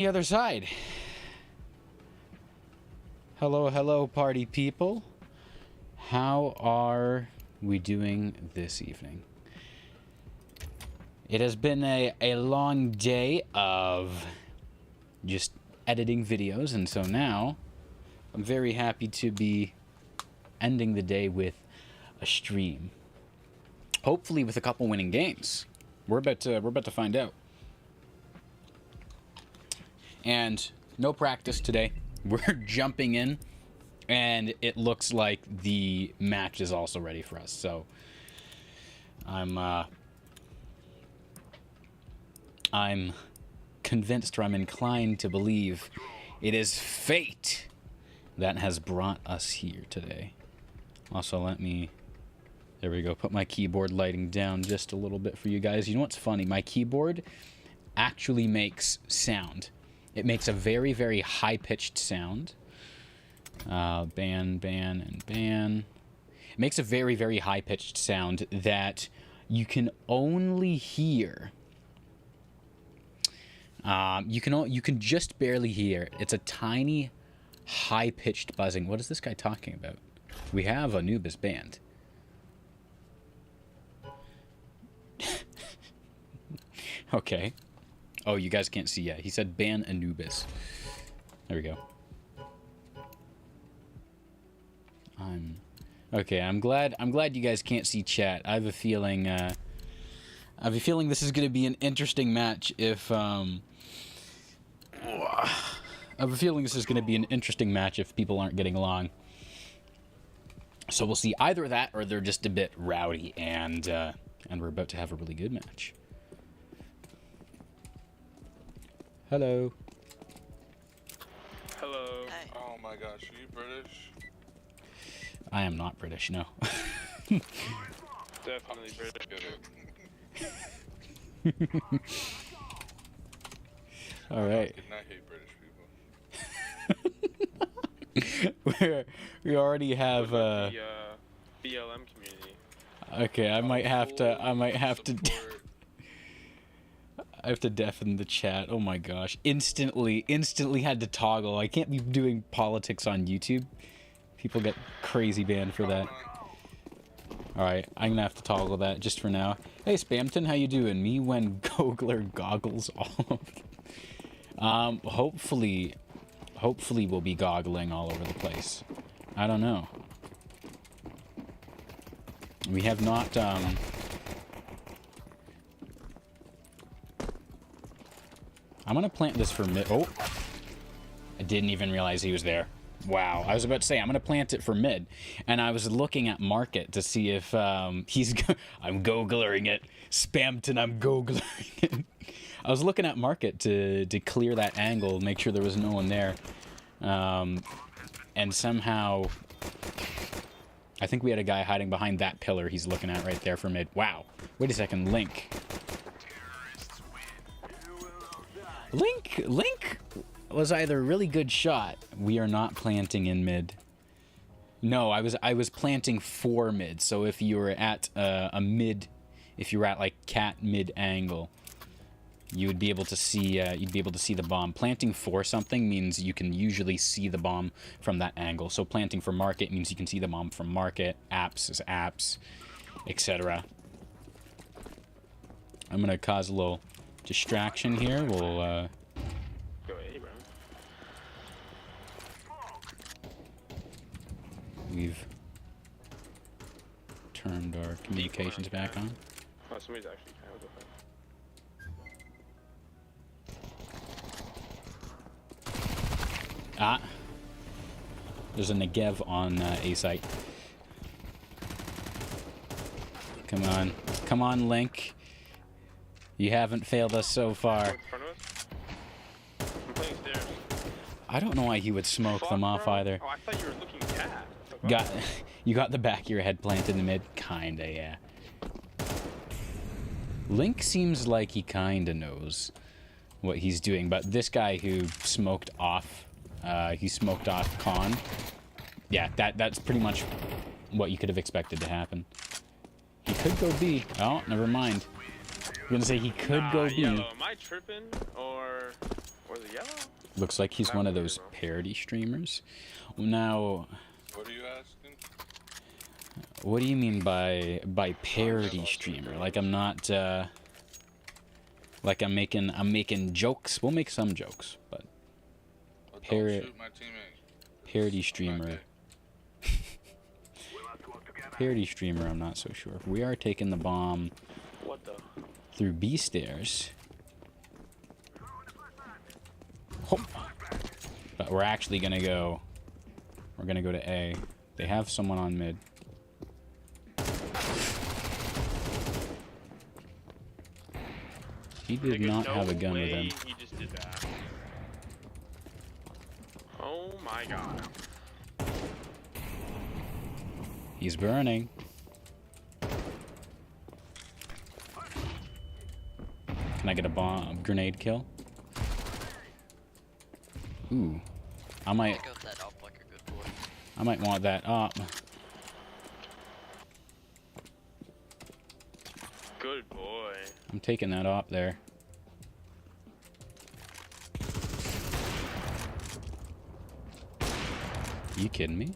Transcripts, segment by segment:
The other side. Hello, hello, party people. How are we doing this evening? It has been a long day of just editing videos, and so now I'm very happy to be ending the day with a stream. Hopefully with a couple winning games. We're about to find out. And no practice today. We're jumping in, and it looks like the match is also ready for us. So I'm convinced, or I'm inclined to believe it is fate that has brought us here today. Also, let me, there we go, put my keyboard lighting down just a little bit for you guys. You know what's funny? My keyboard actually makes sound. It makes a very, very high-pitched sound. Ban, and ban. It makes a very, very high-pitched sound that you can only hear. You can just barely hear. It's a tiny, high-pitched buzzing. What is this guy talking about? We have Anubis banned. Okay. Oh, you guys can't see yet. He said ban Anubis. There we go. Okay, I'm glad you guys can't see chat. I have a feeling this is gonna be an interesting match if I have a feeling this is gonna be an interesting match if people aren't getting along. So we'll see either that or they're just a bit rowdy, and we're about to have a really good match. Hello. Hello. Hi. Oh my gosh, are you British? I am not British, no. Definitely British. All right. I hate British people. We already have the BLM community. Okay, I might have to Support. I have to deafen the chat. Oh my gosh. Instantly had to toggle. I can't be doing politics on YouTube. People get crazy banned for that. Alright, I'm gonna have to toggle that just for now. Hey Spamton, how you doing? Me when Goglr goggles all over. Hopefully we'll be goggling all over the place. I don't know. We have not I'm gonna plant this for mid. Oh, I didn't even realize he was there. Wow, I was about to say I'm gonna plant it for mid, and I was looking at market to see if he's. I'm Goglering it, Spamton. I'm Goglering it. I was looking at market to clear that angle, make sure there was no one there, and somehow I think we had a guy hiding behind that pillar he's looking at right there for mid. Wow. Wait a second, Link was either a really good shot. We are not planting in mid. No, I was planting for mid. So if you were at a mid, if you were at like cat mid angle, you would be able to see you'd be able to see the bomb. Planting for something means you can usually see the bomb from that angle. So planting for market means you can see the bomb from market. Apps is apps, etc. I'm gonna cause a little distraction here. We'll Go ahead, bro. we've turned our communications back on. Oh, somebody's actually trying to go ahead. Ah, there's a Negev on A site. Come on, Link. You haven't failed us so far. In front of us? I'm playing stairs. I don't know why he would smoke them off bro. either. Oh, I thought you were looking cat. You got the back of your head planted in the mid? Kinda, yeah. Link seems like he kinda knows what he's doing, but this guy who smoked off, he smoked off Con. Yeah, that's pretty much what you could have expected to happen. He could go B. Oh, never mind. I'm gonna say he could go B. Yellow, am I tripping or Was it yellow? Looks like he's one of those parody streamers. Now, What are you asking? what do you mean by parody streamer? Like I'm not like I'm making jokes. We'll make some jokes, but Well, don't shoot my teammate. parody streamer. Parody streamer, I'm not so sure. We are taking the bomb What the? through B stairs. Oh. But we're actually gonna go. We're gonna go to A. They have someone on mid. He did not have a gun with him. He just did that. Oh my god. He's burning. Can I get a bomb grenade kill? Ooh. I might want that up. Good boy. I'm taking that up there. You kidding me?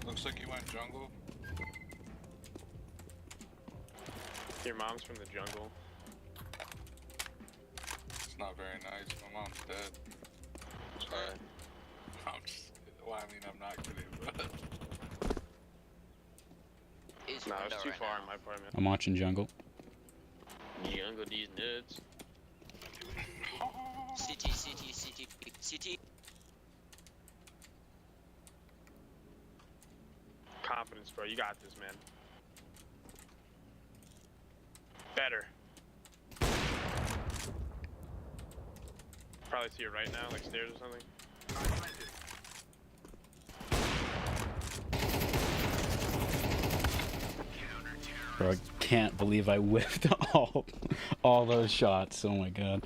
Looks like you went jungle. Your mom's from the jungle. It's not very nice. My mom's dead. Sorry. I'm just, well, I mean, I'm not kidding, but... No, it's too far in my apartment. I'm watching jungle. Jungle these nuts. CT. Confidence, bro. You got this, man. Better. Probably see it right now, like stairs or something. Bro, I can't believe I whiffed all those shots. Oh my god.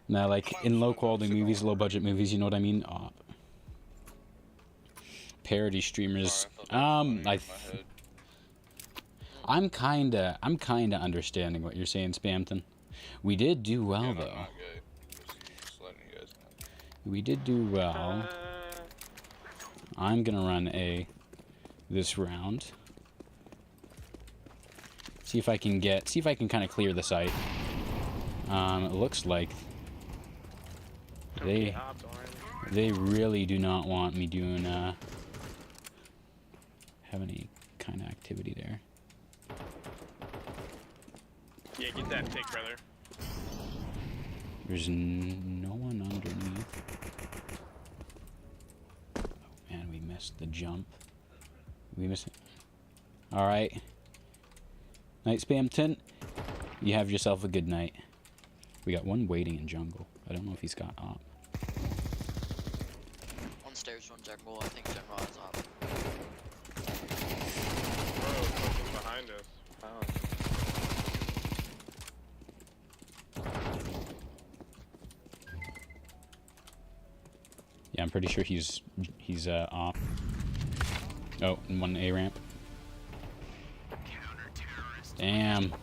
Now, like in low quality movies, low budget movies, you know what I mean? Parody streamers. I'm kinda understanding what you're saying, Spamton. We did do well Yeah, though. I'm not gay. Just letting you guys know. We did do well. I'm gonna run A this round. See if I can kind of clear the site. It looks like they really do not want me doing have any kind of activity there. Yeah, get that pick, brother. There's no one underneath. Oh man, we missed the jump. We missed it. All right. Night Spamton. You have yourself a good night. We got one waiting in jungle. I don't know if he's got op. One stairs, one jungle. I think jungle has op. Bro, fucking behind us. Yeah, I'm pretty sure he's op. Oh, and one A ramp. Damn.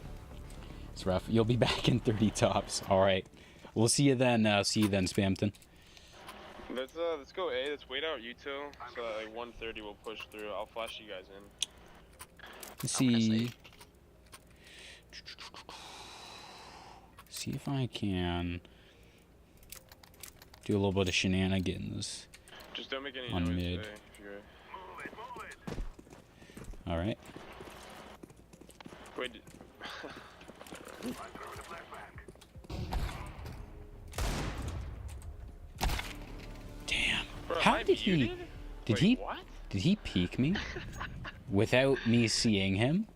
It's rough. You'll be back in 30 tops. All right. We'll see you then. See you then, Spamton. Let's go A. Let's wait out you two. So at like 1:30 we'll push through. I'll flash you guys in. Let's see. See if I can do a little bit of shenanigans. Just don't make any On noise. mid. If you're... All right. Wait. Damn. Bro, How am I did he? muted? Did Wait, he? What? Did he peek me without me seeing him?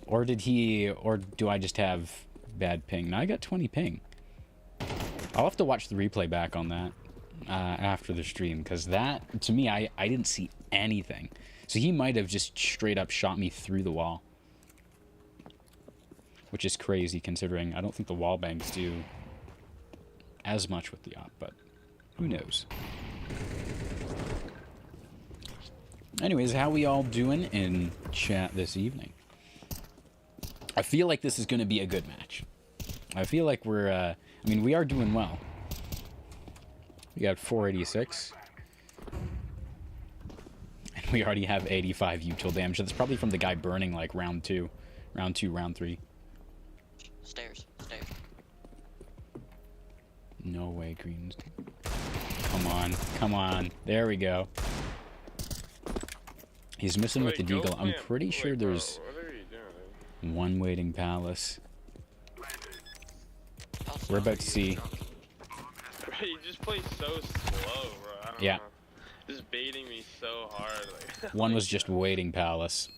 Or did he? Or do I just have bad ping? No, I got 20 ping. I'll have to watch the replay back on that after the stream, because that, to me, I didn't see anything. So he might have just straight up shot me through the wall. Which is crazy considering I don't think the wall bangs do as much with the op, but who knows. Anyways, how we all doing in chat this evening? I feel like this is going to be a good match. I feel like we're I mean, we are doing well. We got 486. And we already have 85 util damage. That's probably from the guy burning like round 2. Round 2, round 3. Stairs. No way, greens. Come on, come on. There we go. He's missing with the Wait, go deagle. I'm plant. pretty sure Wait, there's bro, what are you doing, one waiting palace. Palace We're down. about to see. dude? You just play so slow, bro. I don't Yeah. know. Just baiting me so hard. Like, One was just waiting palace.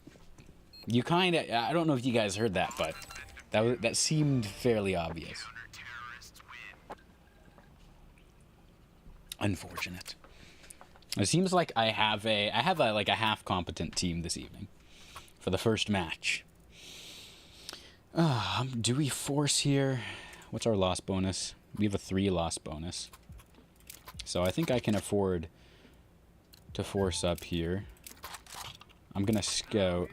You kind of, I don't know if you guys heard that, but that seemed fairly obvious. Unfortunate. It seems like I have a like a half competent team this evening for the first match. Do we force here? What's our loss bonus? We have a 3 loss bonus. So I think I can afford to force up here. I'm gonna scout.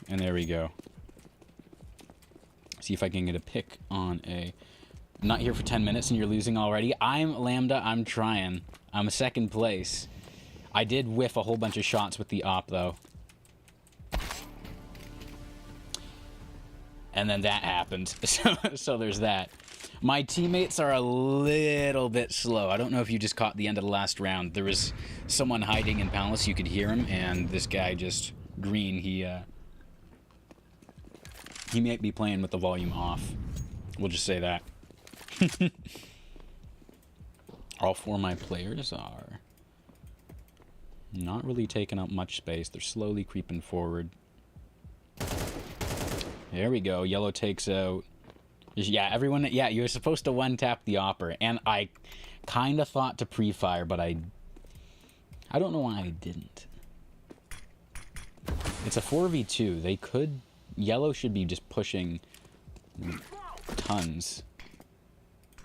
And there we go. See if I can get a pick on a... I'm not here for 10 minutes and you're losing already. I'm Lambda, I'm trying. I'm second place. I did whiff a whole bunch of shots with the op though. And then that happened. So there's that. My teammates are a little bit slow. I don't know if you just caught the end of the last round. There was someone hiding in Palace. You could hear him, and this guy just... Green, he might be playing with the volume off. We'll just say that. All 4 of my players are not really taking up much space. They're slowly creeping forward. There we go. Yellow takes out. Yeah, everyone. Yeah, you're supposed to one-tap the opper, and I kind of thought to pre-fire, but I don't know why I didn't. It's a 4v2. They could... Yellow should be just pushing tons.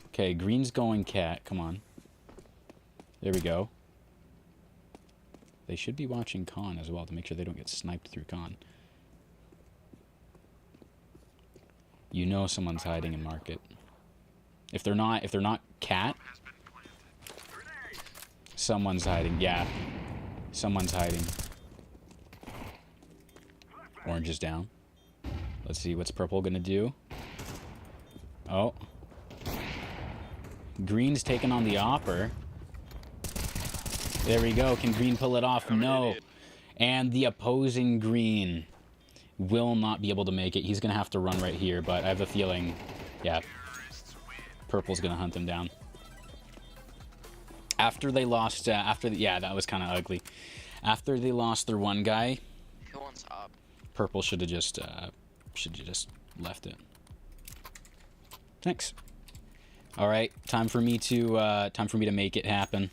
Okay, green's going cat. Come on. There we go. They should be watching con as well to make sure they don't get sniped through con. You know someone's hiding in market. If they're not cat, someone's hiding. Yeah. Someone's hiding. Orange is down. Let's see what's purple gonna do. Oh. Green's taking on the opper. There we go. Can green pull it off? No. And the opposing green will not be able to make it. He's gonna have to run right here, but I have a feeling, yeah, purple's gonna hunt him down. After they lost, yeah, that was kind of ugly. After they lost their one guy, Who wants up? purple should have just left it. Thanks. All right, time for me to make it happen.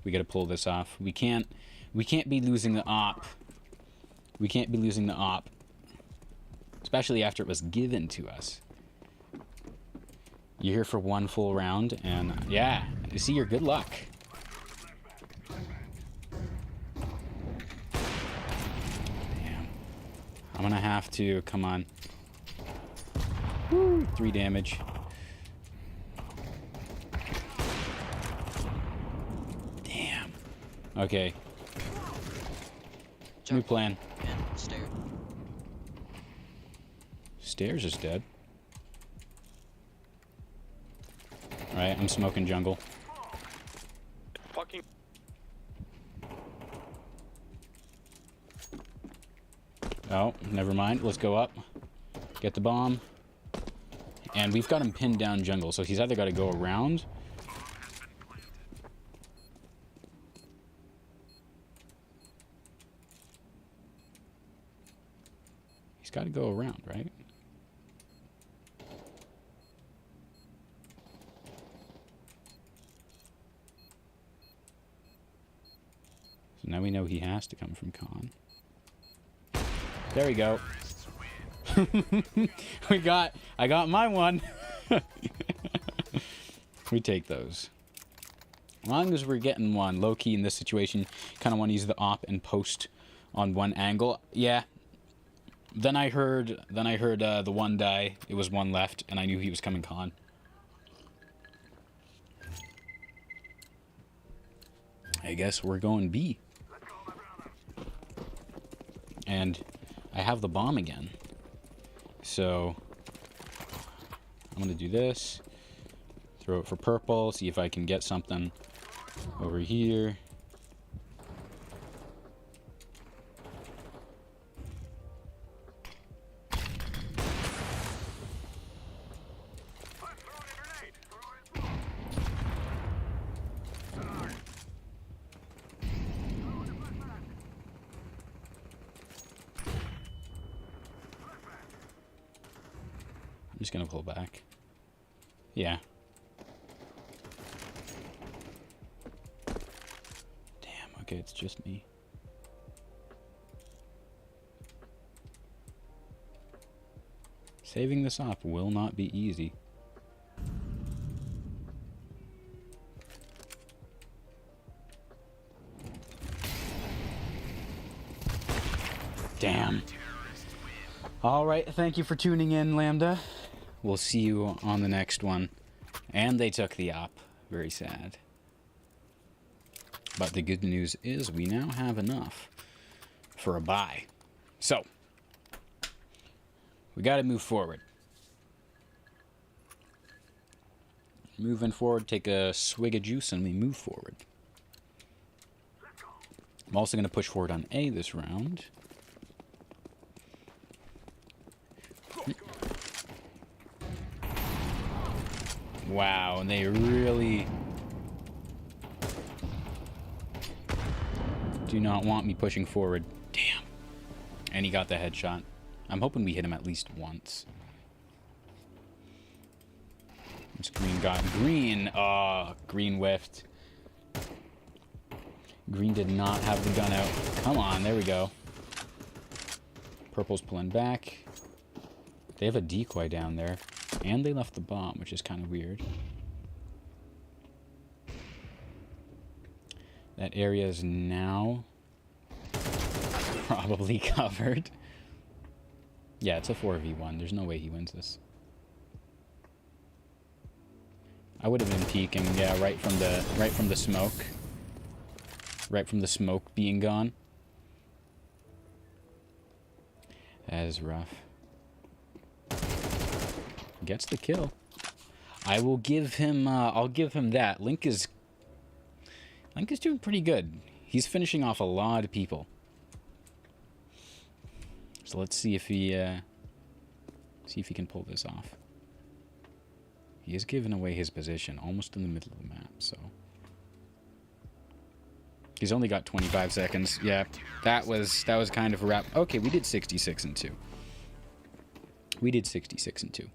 We gotta pull this off. We can't be losing the op. We can't be losing the op. Especially after it was given to us. You're here for one full round, and yeah, you see your good luck. Damn. I'm gonna have to, come on. Woo, 3 damage. Damn. Okay. New plan. And stair. Stairs is dead. Alright, I'm smoking jungle. Fucking. Oh, never mind. Let's go up. Get the bomb. And we've got him pinned down jungle, so he's either got to go around. He's got to go around, right? So now we know he has to come from con. There we go. I got my one. We take those. As long as we're getting one. Low key in this situation, kind of want to use the op and post on one angle. Yeah. Then I heard the one die. It was one left, and I knew he was coming con. I guess we're going B. And I have the bomb again. So I'm gonna do this. Throw it for purple, see if I can get something over here. I'm just gonna pull back. Yeah. Damn, okay, it's just me. Saving this op will not be easy. Damn. All right, thank you for tuning in, Lambda. We'll see you on the next one. And they took the op. Very sad. But the good news is we now have enough for a buy. So, we got to move forward. Moving forward, take a swig of juice and we move forward. I'm also going to push forward on A this round. Wow, and they really do not want me pushing forward. Damn. And he got the headshot. I'm hoping we hit him at least once. This green got green. Green whiffed. Green did not have the gun out. Come on, there we go. Purple's pulling back. They have a decoy down there. And they left the bomb, which is kind of weird. That area is now probably covered. Yeah, it's a 4v1. There's no way he wins this. I would have been peeking, yeah, right from the smoke. Right from the smoke being gone. That is rough. Gets the kill. I will give him I'll give him that. Link is doing pretty good. He's finishing off a lot of people. So let's see if he can pull this off. He is giving away his position almost in the middle of the map, so he's only got 25 seconds. Yeah, that was kind of a wrap. Okay, we did 66 and 2. We did 66 and 2.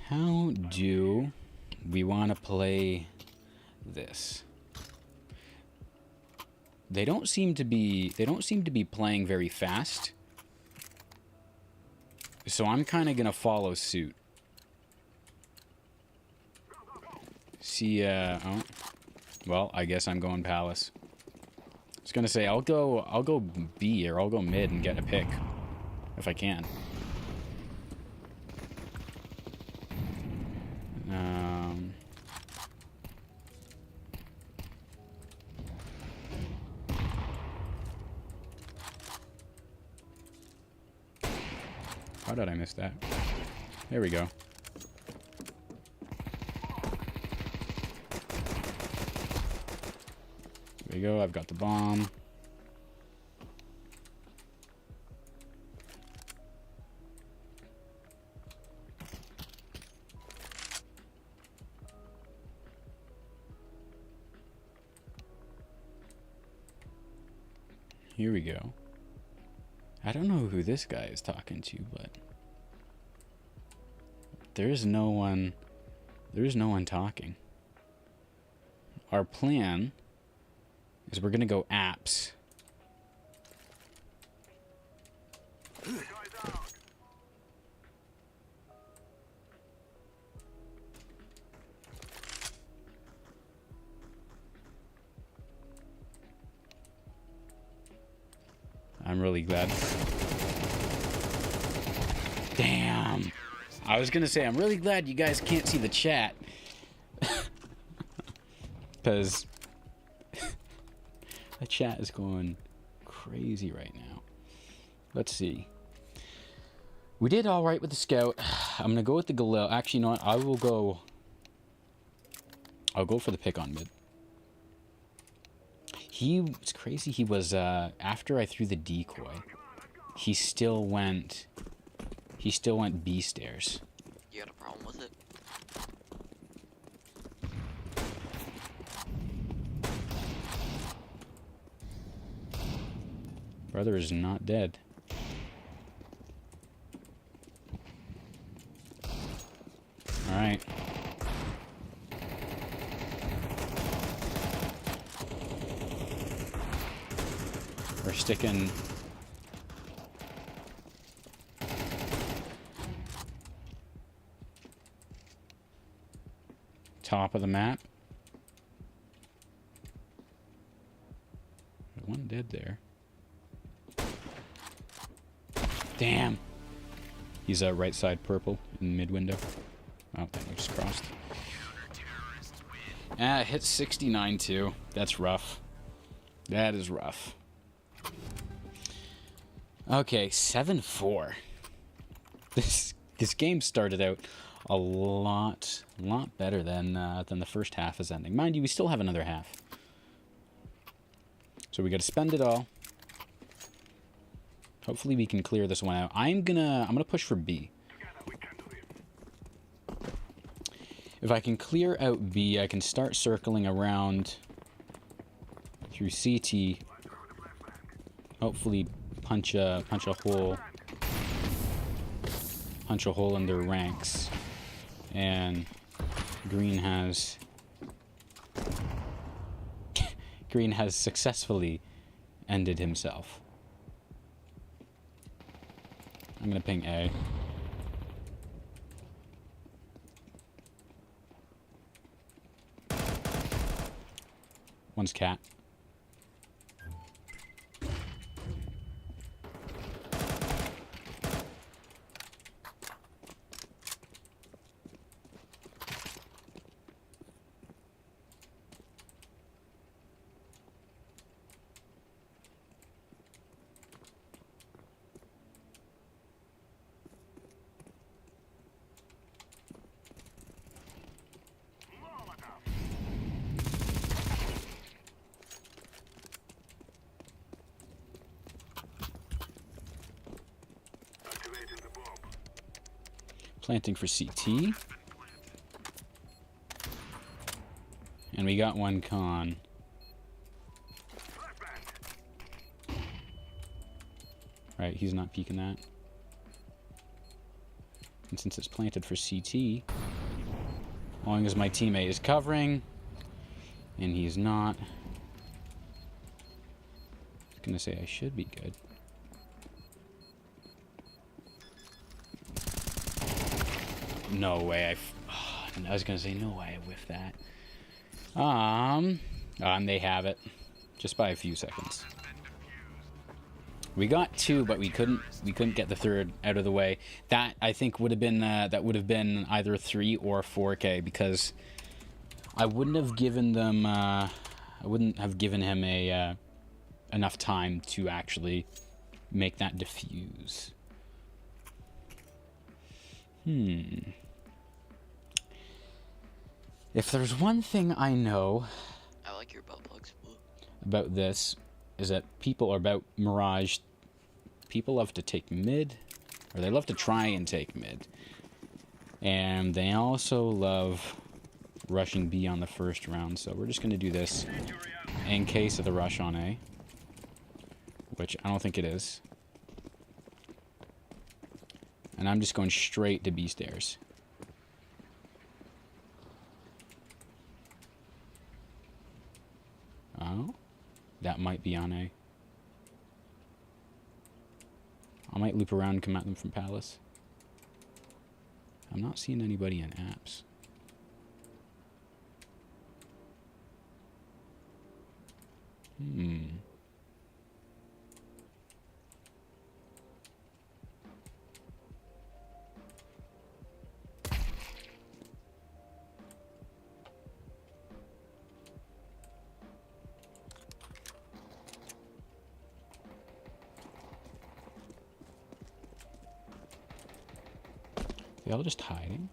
How do we want to play this? They don't seem to be playing very fast. So I'm kind of going to follow suit. See oh. Well, I guess I'm going Palace. I was going to say I'll go B or I'll go mid and get a pick if I can. How did I miss that? There we go. There we go, I've got the bomb. Here we go. I don't know who this guy is talking to, but there's no one talking. Our plan is we're gonna go apps. I'm really glad. Damn. I was gonna say, I'm really glad you guys can't see the chat. Because the chat is going crazy right now. Let's see. We did all right with the scout. I'm gonna go with the Galil. Actually, you know what? I'll go for the pick on mid. It's crazy. He was after I threw the decoy, he still went B stairs. You got a problem with it? Brother is not dead. All right. We're sticking. Top of the map. One dead there. Damn. He's right side purple in mid window. Oh, that we just crossed. Ah, hit 69 too. That's rough. That is rough. Okay, 7-4. This game started out a lot better than the first half is ending. Mind you, we still have another half. So we got to spend it all. Hopefully we can clear this one out. I'm gonna push for B. If I can clear out B, I can start circling around through CT. Hopefully punch a hole in their ranks. And Green has successfully ended himself. I'm gonna ping A. One's cat. Planting for CT. And we got one con. Right, he's not peeking that. And since it's planted for CT, as long as my teammate is covering, and he's not, I was gonna say I should be good. No way, I was gonna say no way I whiffed that. And they have it, just by a few seconds. We got two, but we couldn't get the third out of the way. That I think would have been either 3 or 4K, because I wouldn't have given them I wouldn't have given him a enough time to actually make that defuse. If there's one thing I know I like your butt plugs. about this, is that people are about Mirage. People love to take mid, or they love to try and take mid. And they also love rushing B on the first round, so we're just going to do this in case of the rush on A, which I don't think it is. And I'm just going straight to B stairs. Oh, that might be on A. I might loop around and come at them from Palace. I'm not seeing anybody in apps. They all just hiding?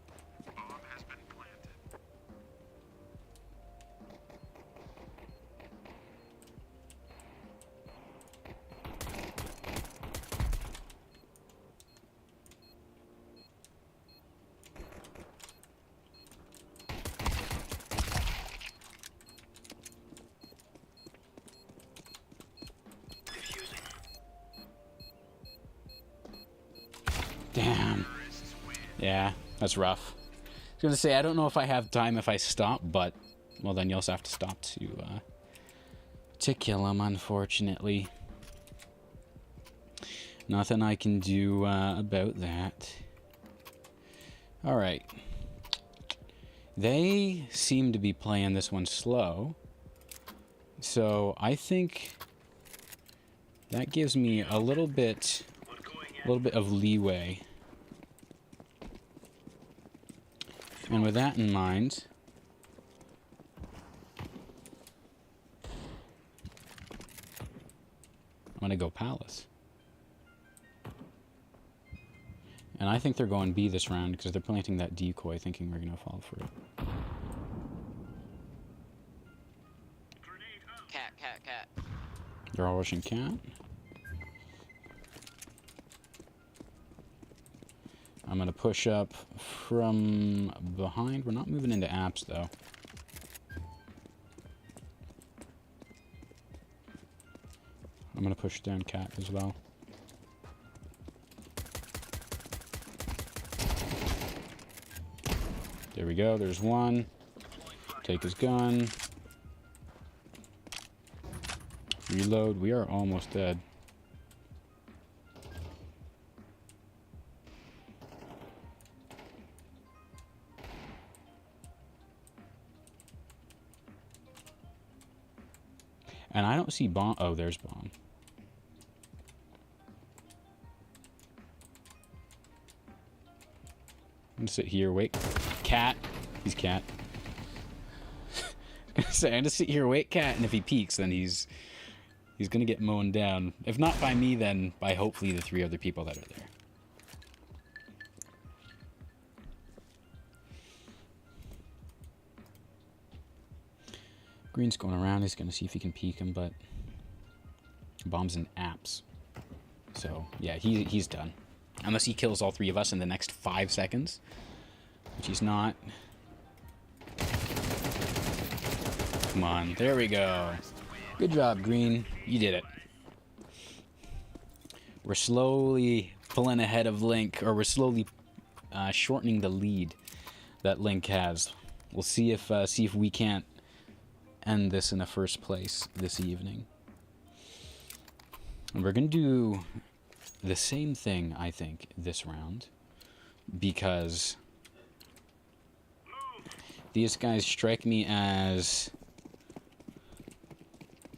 Damn. Yeah, that's rough. I was gonna say, I don't know if I have time if I stop, but, well, then you also have to stop to kill him, unfortunately. Nothing I can do about that. Alright. They seem to be playing this one slow. So I think that gives me a little bit of leeway. And with that in mind, I'm gonna go Palace. And I think they're going B this round because they're planting that decoy thinking we're gonna fall for it. Cat. They're all rushing cat. I'm gonna push up from behind. We're not moving into apps though. I'm gonna push down cat as well. There we go, there's one. Take his gun. Reload, we are almost dead. And I don't see bomb. Oh, there's bomb. I'm gonna sit here, wait. Cat. He's cat. I'm gonna sit here, wait, cat, and if he peeks, then he's gonna get mown down. If not by me, then by hopefully the 3 other people that are there. Green's going around. He's gonna see if he can peek him, but bomb's in apps. So yeah, he's done. Unless he kills all 3 of us in the next 5 seconds, which he's not. Come on, there we go. Good job, Green. You did it. We're slowly pulling ahead of Link, or we're slowly shortening the lead that Link has. We'll see if we can't end this in the first place this evening. And we're gonna do the same thing, I think, this round, because these guys strike me as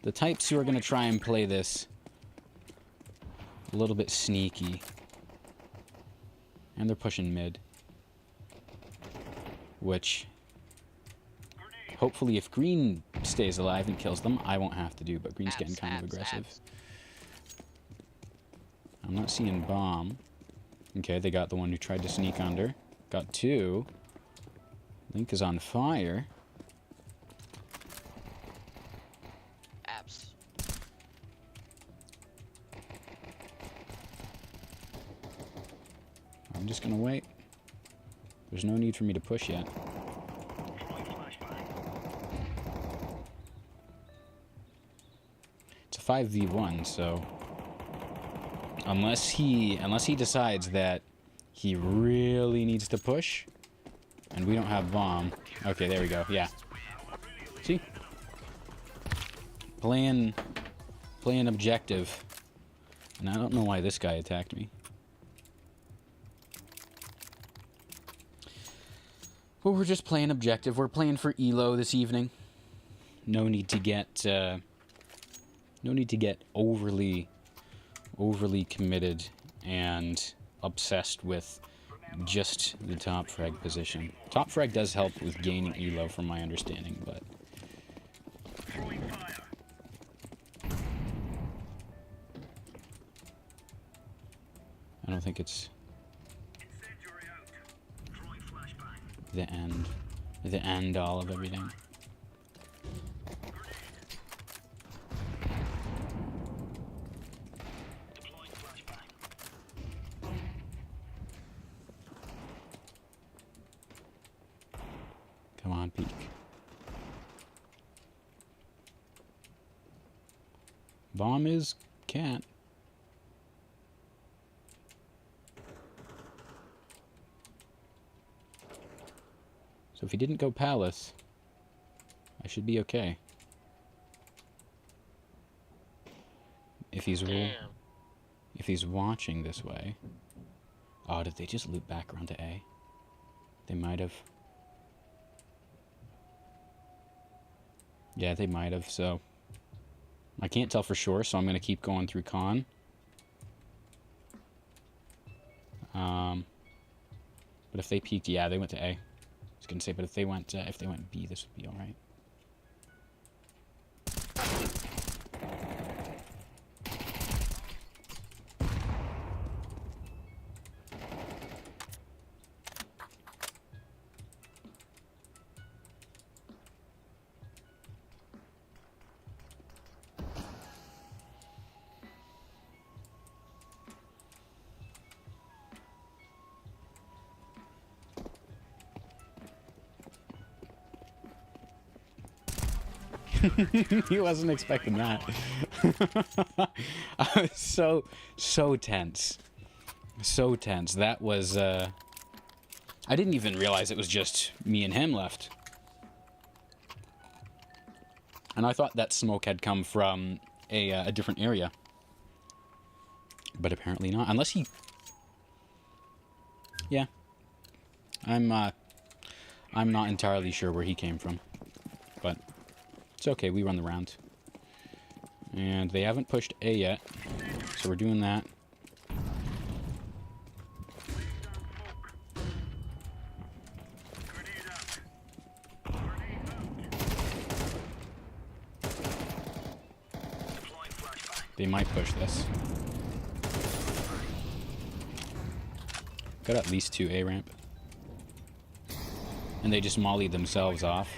the types who are going to try and play this a little bit sneaky. And they're pushing mid, which hopefully if Green stays alive and kills them, I won't have to do, but Green's getting kind of aggressive. I'm not seeing bomb. Okay, they got the one who tried to sneak under. Got 2. Link is on fire. Apps. I'm just gonna wait. There's no need for me to push yet. It's a 5v1, so unless he decides that he really needs to push, and we don't have bomb. Okay, there we go. Yeah. See? Playing objective. And I don't know why this guy attacked me. But we're just playing objective. We're playing for elo this evening. No need to get overly committed and obsessed with just the top frag position. Top frag does help with gaining elo from my understanding, but I don't think it's The end. The end all of everything. Come on, peek. Bomb is cat. So if he didn't go palace, I should be okay. If he's if he's watching this way. Oh, did they just loop back around to A? They might have. Yeah, they might have, so I can't tell for sure, so I'm going to keep going through con. But if they peeked, yeah, they went to A. I was going to say, but if they went B, this would be all right. He wasn't expecting that. I was so tense. So tense. That was, I didn't even realize it was just me and him left. And I thought that smoke had come from a different area. But apparently not. Unless he... Yeah. I'm not entirely sure where he came from. But... it's okay, we run the round. And they haven't pushed A yet, so we're doing that. They might push this. Got at least 2 A ramp. And they just mollied themselves off.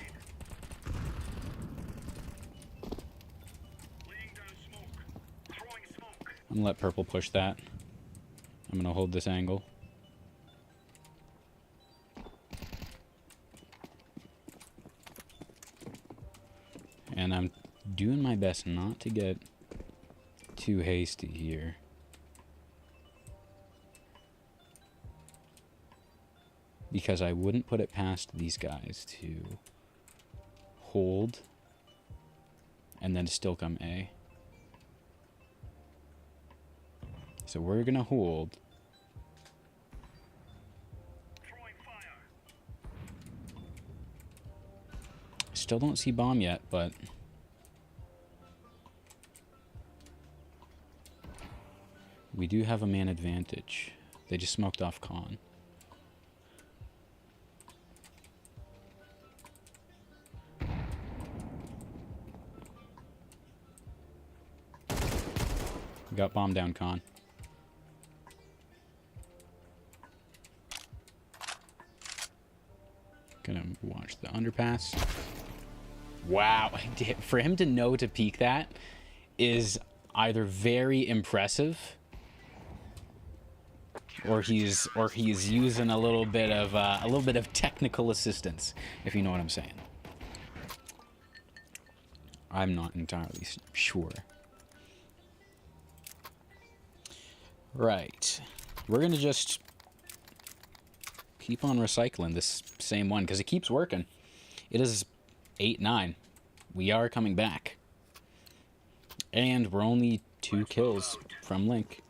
I'm gonna let purple push that. I'm gonna hold this angle. And I'm doing my best not to get too hasty here. Because I wouldn't put it past these guys to hold and then still come A. So we're gonna hold. Still don't see bomb yet, but we do have a man advantage. They just smoked off con. We got bomb down con. Gonna watch the underpass. Wow, for him to know to peek that is either very impressive, or he's using a little bit of technical assistance, if you know what I'm saying. I'm not entirely sure. Right, we're gonna just keep on recycling this same one because it keeps working. It is 8-9. We are coming back. And we're only 2 kills from Link.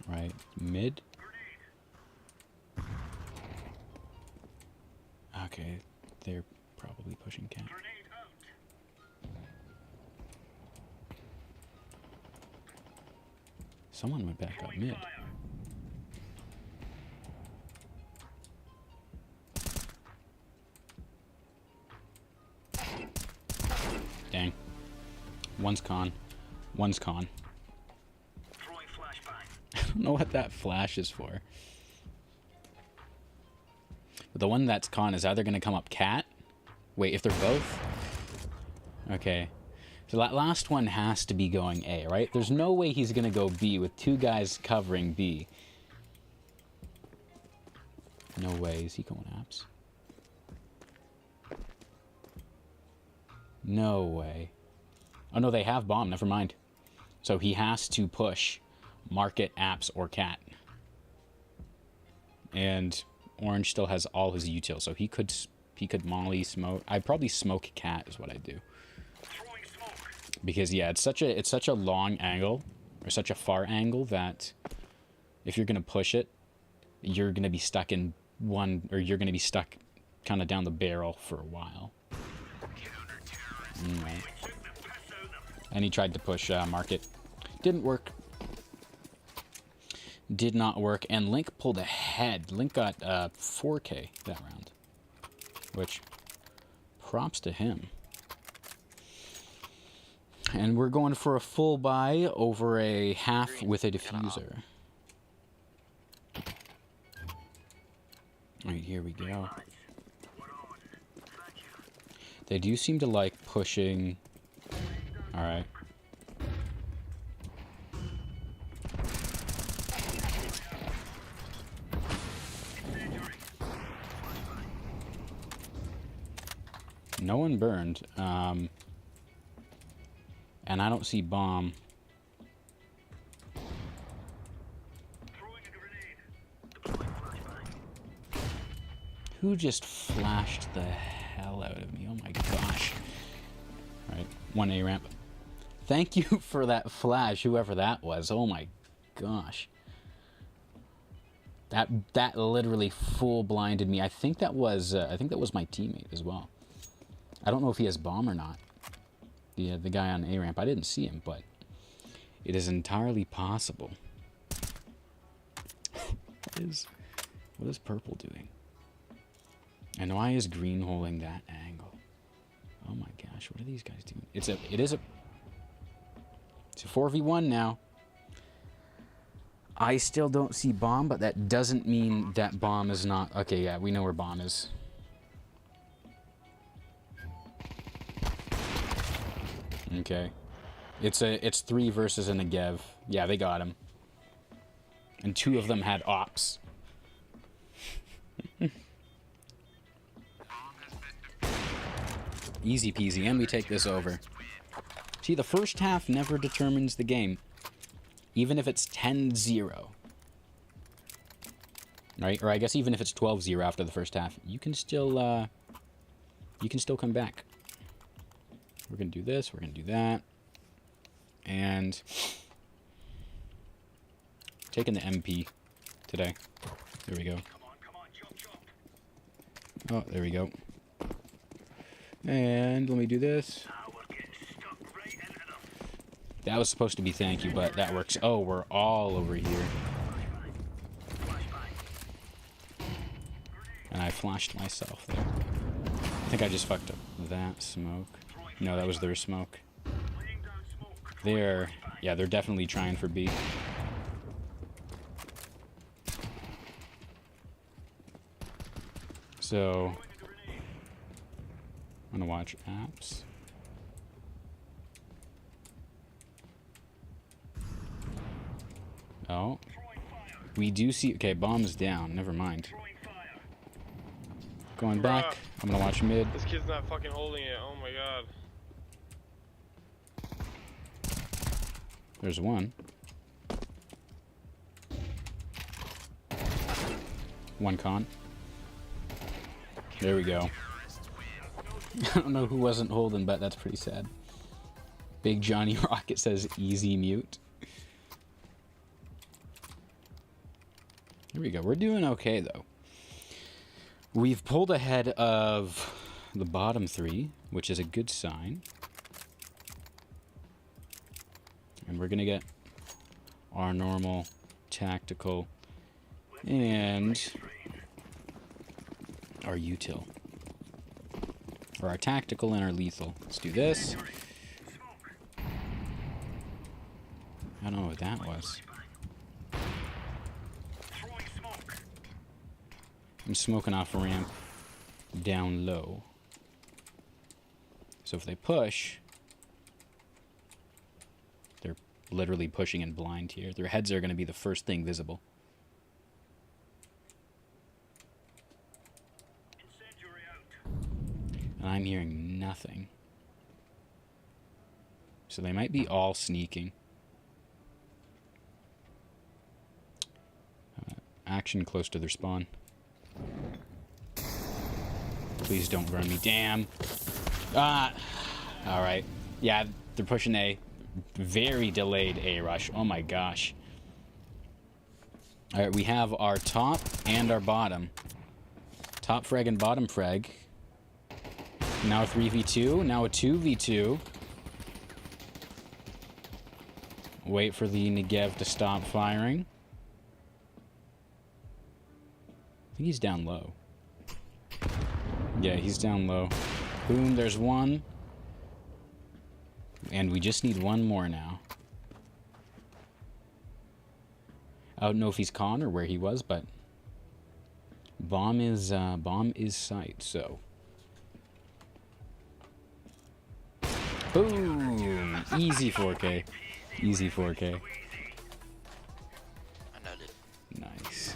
Right, mid. Okay, they're probably pushing cat. Someone went back up mid. One's con. One's con. I don't know what that flash is for. But the one that's con is either going to come up cat. Wait, if they're both? Okay. So that last one has to be going A, right? There's no way he's going to go B with two guys covering B. No way. Is he going apps? No way. Oh, no, they have bomb. Never mind. So he has to push market, apps, or cat. And orange still has all his util, so he could molly smoke. I'd probably smoke cat is what I'd do. Because yeah, it's such a long angle, or such a far angle, that if you're gonna push it, you're gonna be stuck in one, or you're gonna be stuck kind of down the barrel for a while. Right. And he tried to push market. Didn't work. Did not work. And Link pulled ahead. Link got 4K that round. Which, props to him. And we're going for a full buy over a half with a diffuser. Alright, here we go. They do seem to like pushing. Alright. No one burned. And I don't see bomb. Who just flashed the hell out of me? Oh my gosh. Alright, 1A ramp. Thank you for that flash, whoever that was. Oh my gosh. That literally full blinded me. I think that was my teammate as well. I don't know if he has bomb or not. The guy on A ramp. I didn't see him, but it is entirely possible. What is purple doing? And why is green holding that angle? Oh my gosh, what are these guys doing? It's a 4v1 now. I still don't see bomb, but that doesn't mean that bomb is not. Okay, yeah, we know where bomb is. Okay. It's 3 versus a Negev. Yeah, they got him. And 2 of them had ops. Easy peasy, and we take this over. See, the first half never determines the game. Even if it's 10-0. Right? Or I guess even if it's 12-0 after the first half, you can still come back. We're going to do this, we're going to do that. And taking the MP today. There we go. Oh, there we go. And let me do this. That was supposed to be thank you, but that works. Oh, we're all over here. And I flashed myself there. I think I just fucked up that smoke. No, that was their smoke. They're definitely trying for B. So, I'm gonna watch apps. Oh. We do see, okay, bomb's down, never mind. Going back, I'm gonna watch mid. This kid's not fucking holding it, oh my god. There's one. One con. There we go. I don't know who wasn't holding, but that's pretty sad. Big Johnny Rocket says easy mute. Here we go. We're doing okay, though. We've pulled ahead of the bottom 3, which is a good sign. And we're going to get our normal tactical and our util. For our tactical and our lethal. Let's do this. I don't know what that was. I'm smoking off a ramp down low. So if they push, they're literally pushing in blind here. Their heads are going to be the first thing visible. And I'm hearing nothing. So they might be all sneaking. Action close to their spawn. Please don't burn me. Damn. Ah. Alright. Yeah, they're pushing A. Very delayed A rush. Oh my gosh. Alright, we have our top and our bottom. Top frag and bottom frag. Now a 3v2. Now a 2v2. Wait for the Negev to stop firing. I think he's down low. Yeah, he's down low. Boom, there's one. And we just need one more now. I don't know if he's con or where he was, but bomb is sight, so. Boom! Easy 4K. Easy 4K. I know it. Nice.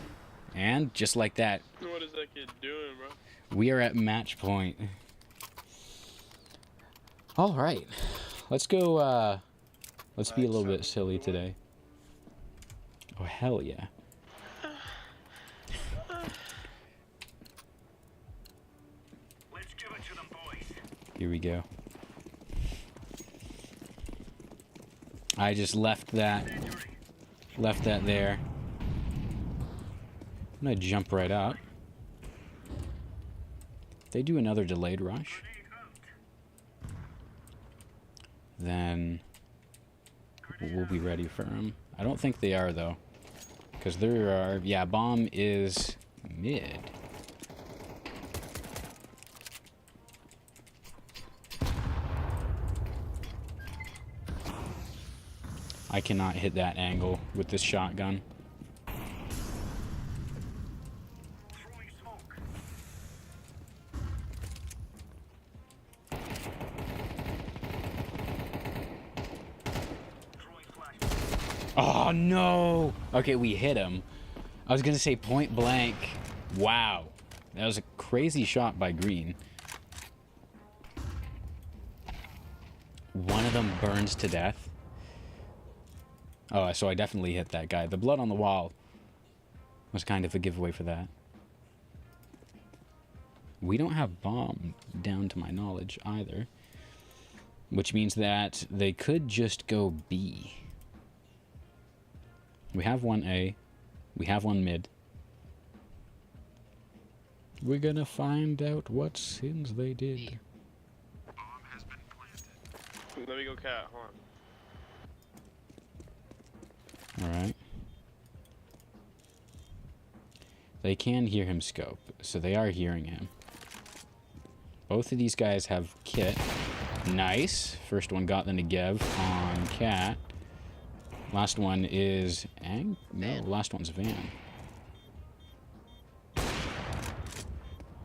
And just like that, What is that kid doing, bro? we are at match point. All right. Let's go, let's be a little bit silly today. Oh, hell yeah. Let's give it to them, boys. Here we go. I just left that there. I'm gonna jump right up. They do another delayed rush. Then we'll be ready for them. I don't think they are though, because there are. Yeah, bomb is mid. I cannot hit that angle with this shotgun. Throwing smoke. Throwing flash. Oh no! Okay, we hit him. I was gonna say point blank. Wow, that was a crazy shot by Green. One of them burns to death. Oh, so I definitely hit that guy. The blood on the wall was kind of a giveaway for that. We don't have bomb down to my knowledge either, which means that they could just go B. We have one A. We have one mid. We're gonna find out what sins they did. Let me go cat, hold on. Alright. They can hear him scope, so they are hearing him. Both of these guys have kit. Nice. First one got the Negev on cat. Last one is no, last one's Van.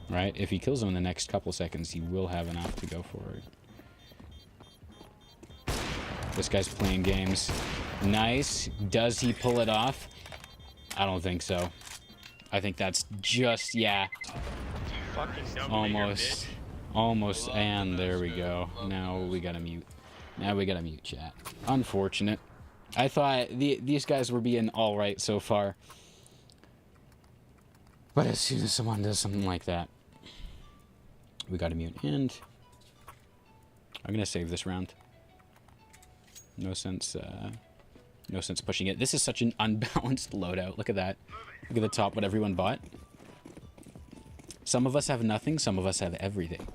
Right? If he kills him in the next couple seconds, he will have enough to go forward. This guy's playing games. Nice. Does he pull it off? I don't think so. I think that's just, yeah. Fucking dumb Almost. Almost. And there we go. Now we gotta mute. Now we gotta mute chat. Unfortunate. I thought these guys were being alright so far. But as soon as someone does something like that, we gotta mute. And I'm gonna save this round. No sense pushing it. This is such an unbalanced loadout. Look at that. Look at the top, what everyone bought. Some of us have nothing, some of us have everything.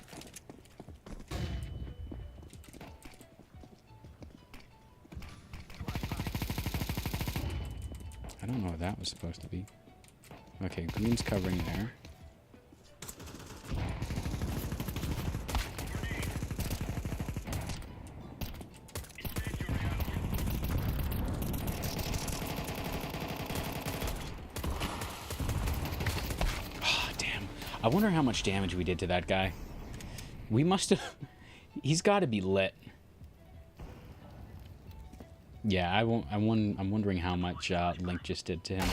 I don't know what that was supposed to be. Okay, green's covering there. I wonder how much damage we did to that guy. We must have... He's got to be lit. Yeah, I'm wondering how much Link just did to him.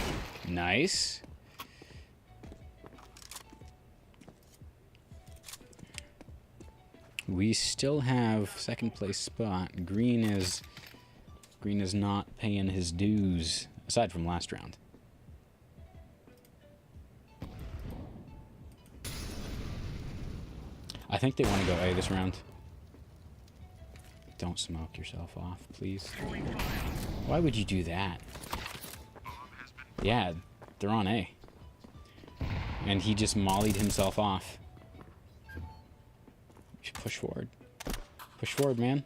Nice. We still have second place spot. Green is not paying his dues, aside from last round. I think they want to go A this round. Don't smoke yourself off, please. Why would you do that? Yeah, they're on A. And he just mollied himself off. You should push forward. Push forward, man.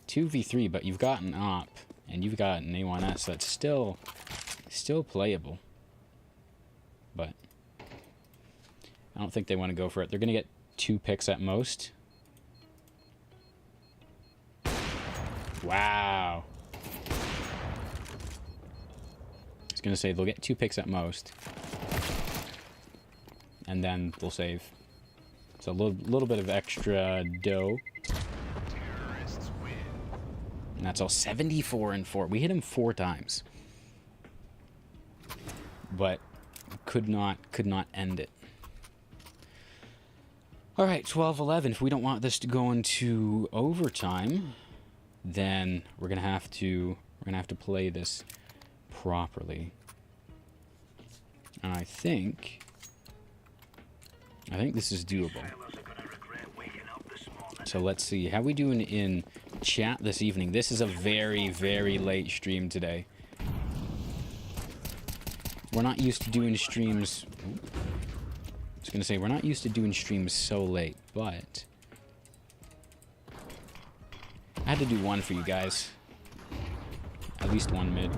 2v3, but you've got an op, and you've got an A1S that's still playable. But I don't think they want to go for it. They're going to get 2 picks at most. Wow. I was going to say they'll get 2 picks at most. And then they'll save. So a little bit of extra dough. And that's all 74 and 4. We hit him 4 times. But could not end it. All right, 12-11. If we don't want this to go into overtime, then we're gonna have to play this properly. And I think this is doable. So let's see how we doing in chat this evening. This is a very, very late stream today. We're not used to doing streams. I was gonna say we're not used to doing streams so late, but I had to do one for you guys. At least one mid.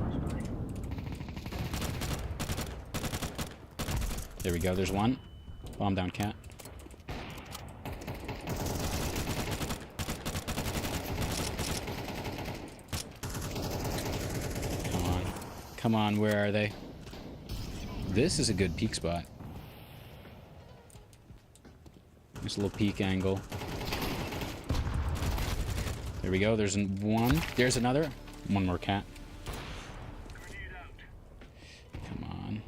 There we go. There's one. Bomb down, cat. Come on. Come on, where are they? This is a good peek spot. Just a little peek angle. There we go. There's one. There's another. One more cat. Come on.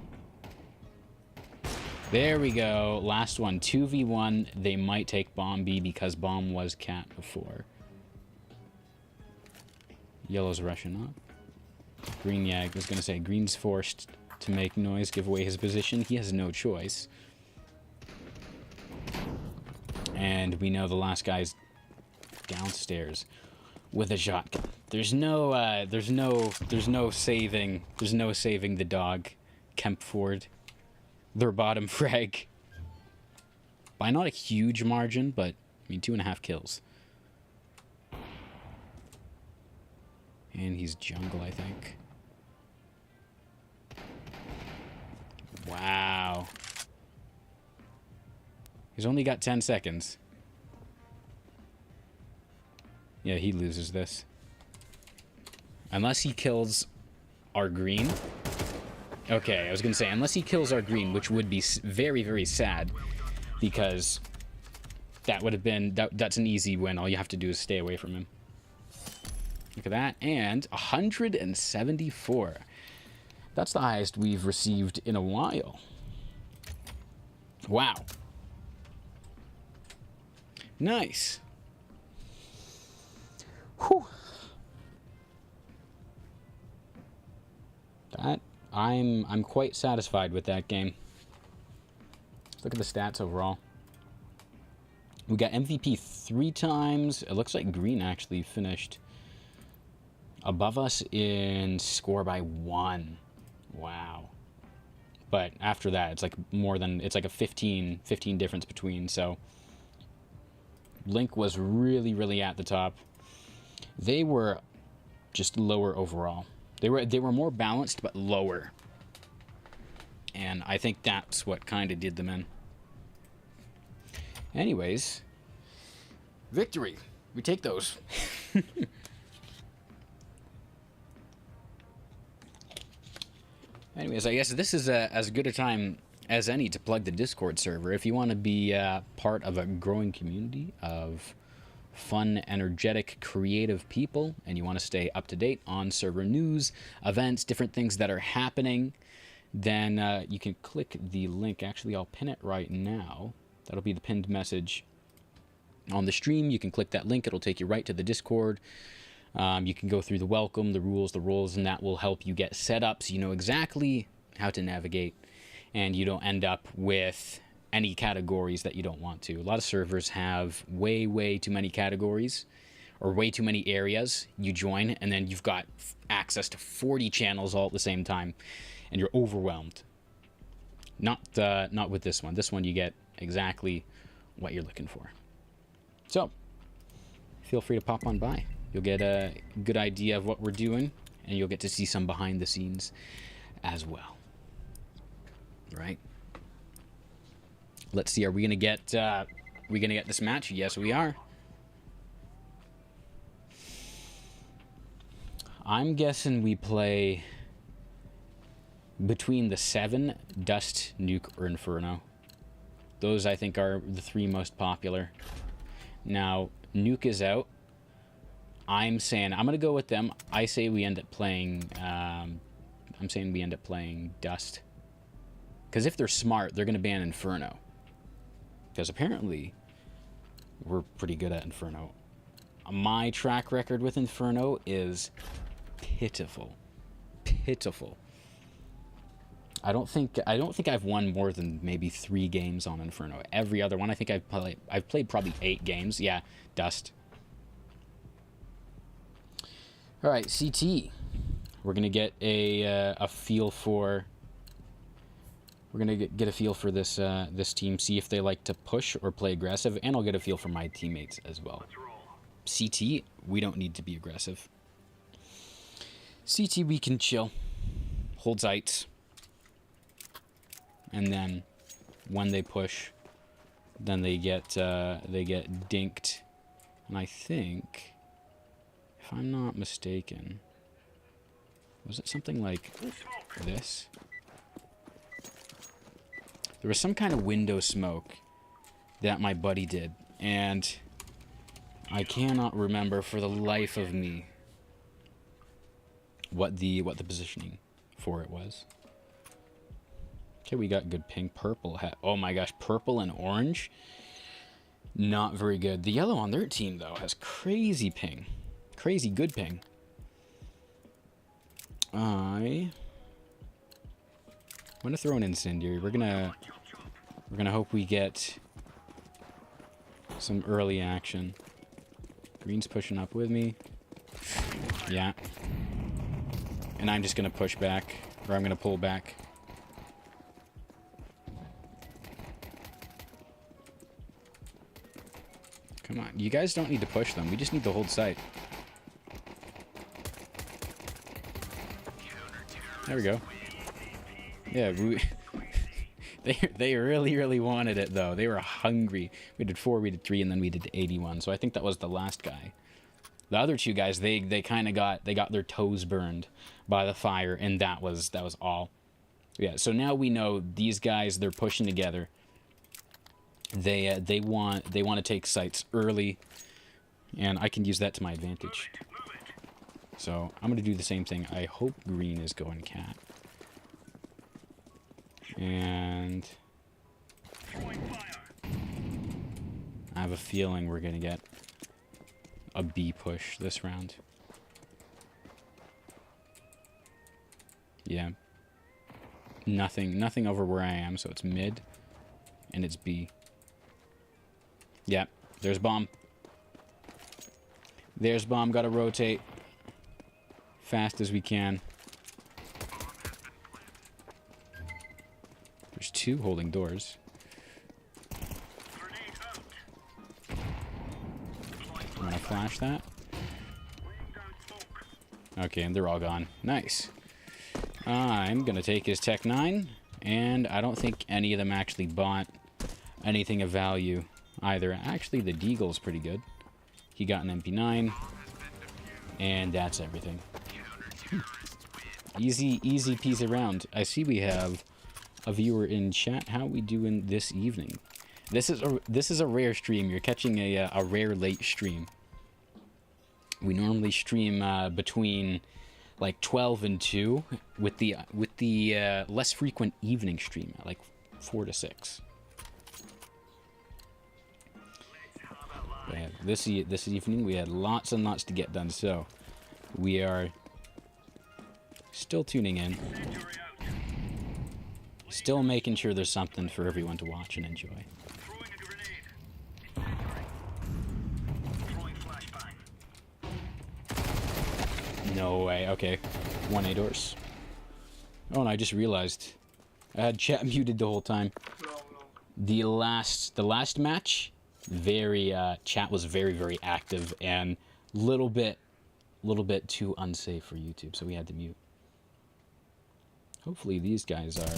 There we go. Last one. 2v1. They might take bomb B because bomb was cat before. Yellow's rushing up. Green, yeah, I was going to say green's forced to make noise, give away his position. He has no choice. And we know the last guy's downstairs with a shotgun. There's no saving the dog, Kempford. Their bottom frag. By not a huge margin, but I mean 2.5 kills. And he's jungle, I think. Wow. He's only got 10 seconds. Yeah, he loses this. Unless he kills our green. Okay, I was gonna say, unless he kills our green, which would be very, very sad. Because that would have been, that's an easy win. All you have to do is stay away from him. Look at that. And 174. That's the highest we've received in a while. Wow. Nice. Whew. That I'm quite satisfied with that game. Let's look at the stats overall. We got MVP 3 times. It looks like green actually finished above us in score by 1. Wow. But after that, it's like more than, it's like a 15 difference between, so Link was really, really at the top. They were just lower overall. They were more balanced, but lower. And I think that's what kind of did them in. Anyways, victory. We take those. Anyways, I guess this is as good a time as any to plug the Discord server. If you want to be part of a growing community of fun, energetic, creative people, and you want to stay up to date on server news, events, different things that are happening, then you can click the link. Actually, I'll pin it right now. That'll be the pinned message on the stream. You can click that link. It'll take you right to the Discord. You can go through the welcome, the rules, the roles, and that will help you get set up so you know exactly how to navigate and you don't end up with any categories that you don't want to. A lot of servers have way too many categories or way too many areas. You join and then you've got access to 40 channels all at the same time and you're overwhelmed. Not with this one. This one you get exactly what you're looking for. So, feel free to pop on by. You'll get a good idea of what we're doing, and you'll get to see some behind the scenes as well. Right? Let's see. Are we gonna get this match? Yes, we are. I'm guessing we play between the 7, Dust, Nuke, or Inferno. Those I think are the 3 most popular. Now, Nuke is out. I'm saying I'm gonna go with them. I say we end up playing. I'm saying we end up playing Dust. Because if they're smart, they're gonna ban Inferno. Because apparently, we're pretty good at Inferno. My track record with Inferno is pitiful, pitiful. I don't think I've won more than maybe 3 games on Inferno. Every other one, I think I've played probably 8 games. Yeah, Dust. All right, CT. We're gonna get a feel for. We're gonna get a feel for this this team. See if they like to push or play aggressive, and I'll get a feel for my teammates as well. CT, we don't need to be aggressive. CT, we can chill, hold sights, and then when they push, then they get dinked, and I think. If I'm not mistaken, was it something like this? There was some kind of window smoke that my buddy did, and I cannot remember for the life of me what the positioning for it was. Okay, we got good pink, purple hat. Oh my gosh, purple and orange? Not very good. The yellow on their team, though, has crazy ping. Crazy good ping. I'm gonna throw an incendiary. We're gonna hope we get some early action. Green's pushing up with me. Yeah. And I'm just gonna push back, or I'm gonna pull back. Come on, you guys don't need to push them. We just need to hold sight. There we go. Yeah, they really wanted it though. They were hungry. We did 4, we did 3, and then we did 81. So I think that was the last guy. The other 2 guys, they kind of got their toes burned by the fire, and that was all. Yeah. So now we know these guys, they're pushing together. They want to take sites early, and I can use that to my advantage. So I'm going to do the same thing. I hope green is going cat. And I have a feeling we're going to get a B push this round. Yeah. Nothing over where I am, so it's mid, and it's B. Yeah, there's bomb. There's bomb, gotta rotate fast as we can. There's 2 holding doors. I'm gonna flash that. Okay, and they're all gone. Nice. I'm gonna take his Tech 9, and I don't think any of them actually bought anything of value either. Actually, the Deagle's pretty good. He got an MP9, and that's everything. Easy peasy round. I see we have a viewer in chat. How we doing this evening? This is a rare stream. You're catching a rare late stream. We normally stream between like 12 and 2 with the less frequent evening stream at like 4 to 6. But this evening we had lots and lots to get done, so we are still tuning in, still making sure there's something for everyone to watch and enjoy. Throwing a grenade. Throwing flashbang. No way. Okay, 1A doors. Oh, and I just realized I had chat muted the whole time. The last match, chat was very active and little bit too unsafe for YouTube, so we had to mute. Hopefully these guys are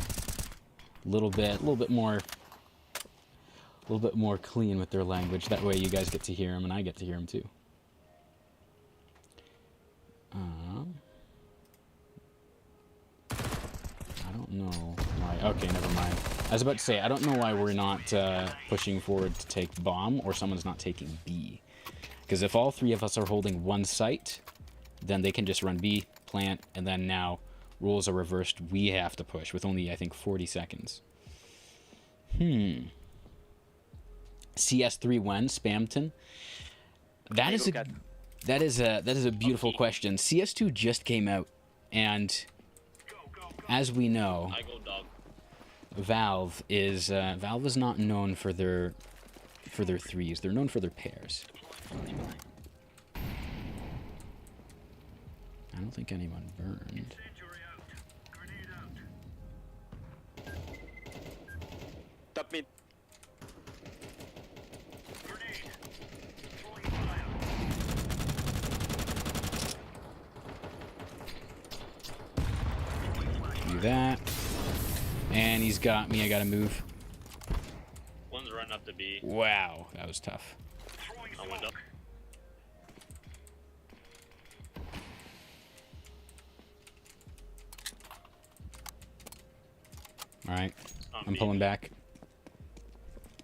a little bit more clean with their language. That way you guys get to hear them and I get to hear them too. I don't know why. Okay, never mind. I was about to say, I don't know why we're not pushing forward to take bomb or someone's not taking B. Because if all three of us are holding one site, then they can just run B, plant, and then now rules are reversed. We have to push with only, I think, 40 seconds. CS3 when? Spamton? That is a beautiful question. CS2 just came out, and as we know, Valve is not known for their threes. They're known for their pairs. I don't think anyone burned. Top mid. Do that. And he's got me. I gotta move. One's running up to B. Wow, that was tough. On window. Alright, I'm pulling back.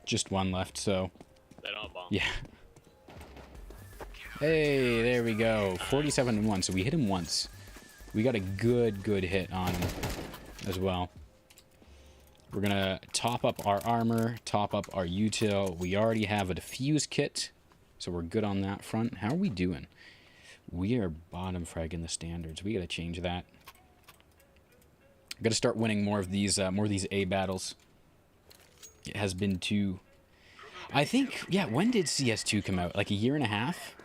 Just one left, so... They don't bomb. Yeah. Hey, there we go. 47-1, so we hit him once. We got a good hit on him as well. We're gonna top up our armor, top up our util. We already have a defuse kit, so we're good on that front. How are we doing? We are bottom frag in the standards. We gotta change that. Gotta start winning more of these A battles. It has been too... I think, yeah, when did CS2 come out? Like a year and a half?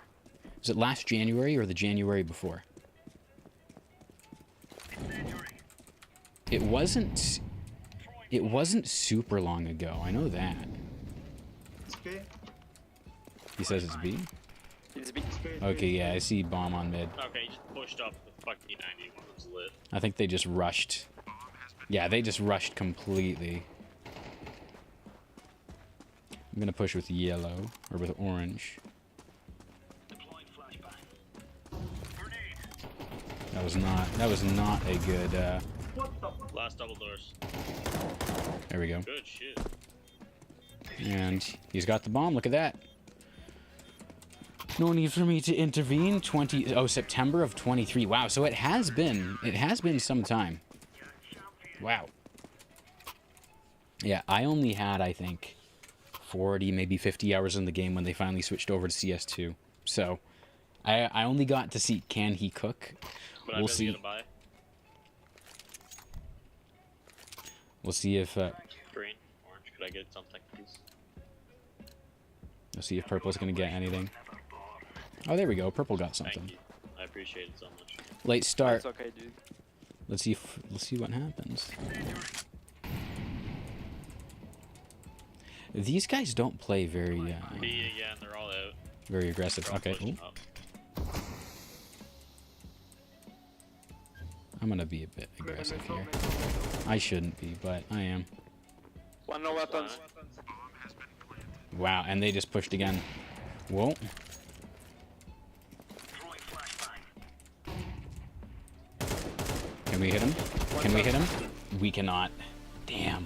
Was it last January or the January before? It wasn't super long ago. I know that. He says it's B? It's B. Okay, yeah, I see bomb on mid. Okay, he just pushed up the fucking 90. One was lit. I think they just rushed. Yeah, they just rushed completely. I'm gonna push with yellow, or with orange. That was not a good, Last double doors. there we go. Good shit. And he's got the bomb, look at that. No need for me to intervene. September of 23. Wow, so it has been some time. Wow. Yeah, I only had, I think, 40, maybe 50 hours in the game when they finally switched over to CS2. So, I only got to see can he cook. But We'll see. Buy. We'll see if Green, orange. Could I get something, please? we'll see if purple's gonna get anything. Oh, there we go. Purple got something. Thank you. I appreciate it so much. Late start. It's okay, dude. Let's see what happens. These guys don't play very B again, they're all out. very aggressive. They're all Okay. pushing Ooh. up. I'm gonna be a bit aggressive here. I shouldn't be, but I am. One no weapons. Wow, and they just pushed again. Whoa. Can we hit him? Can we hit him? We cannot. Damn.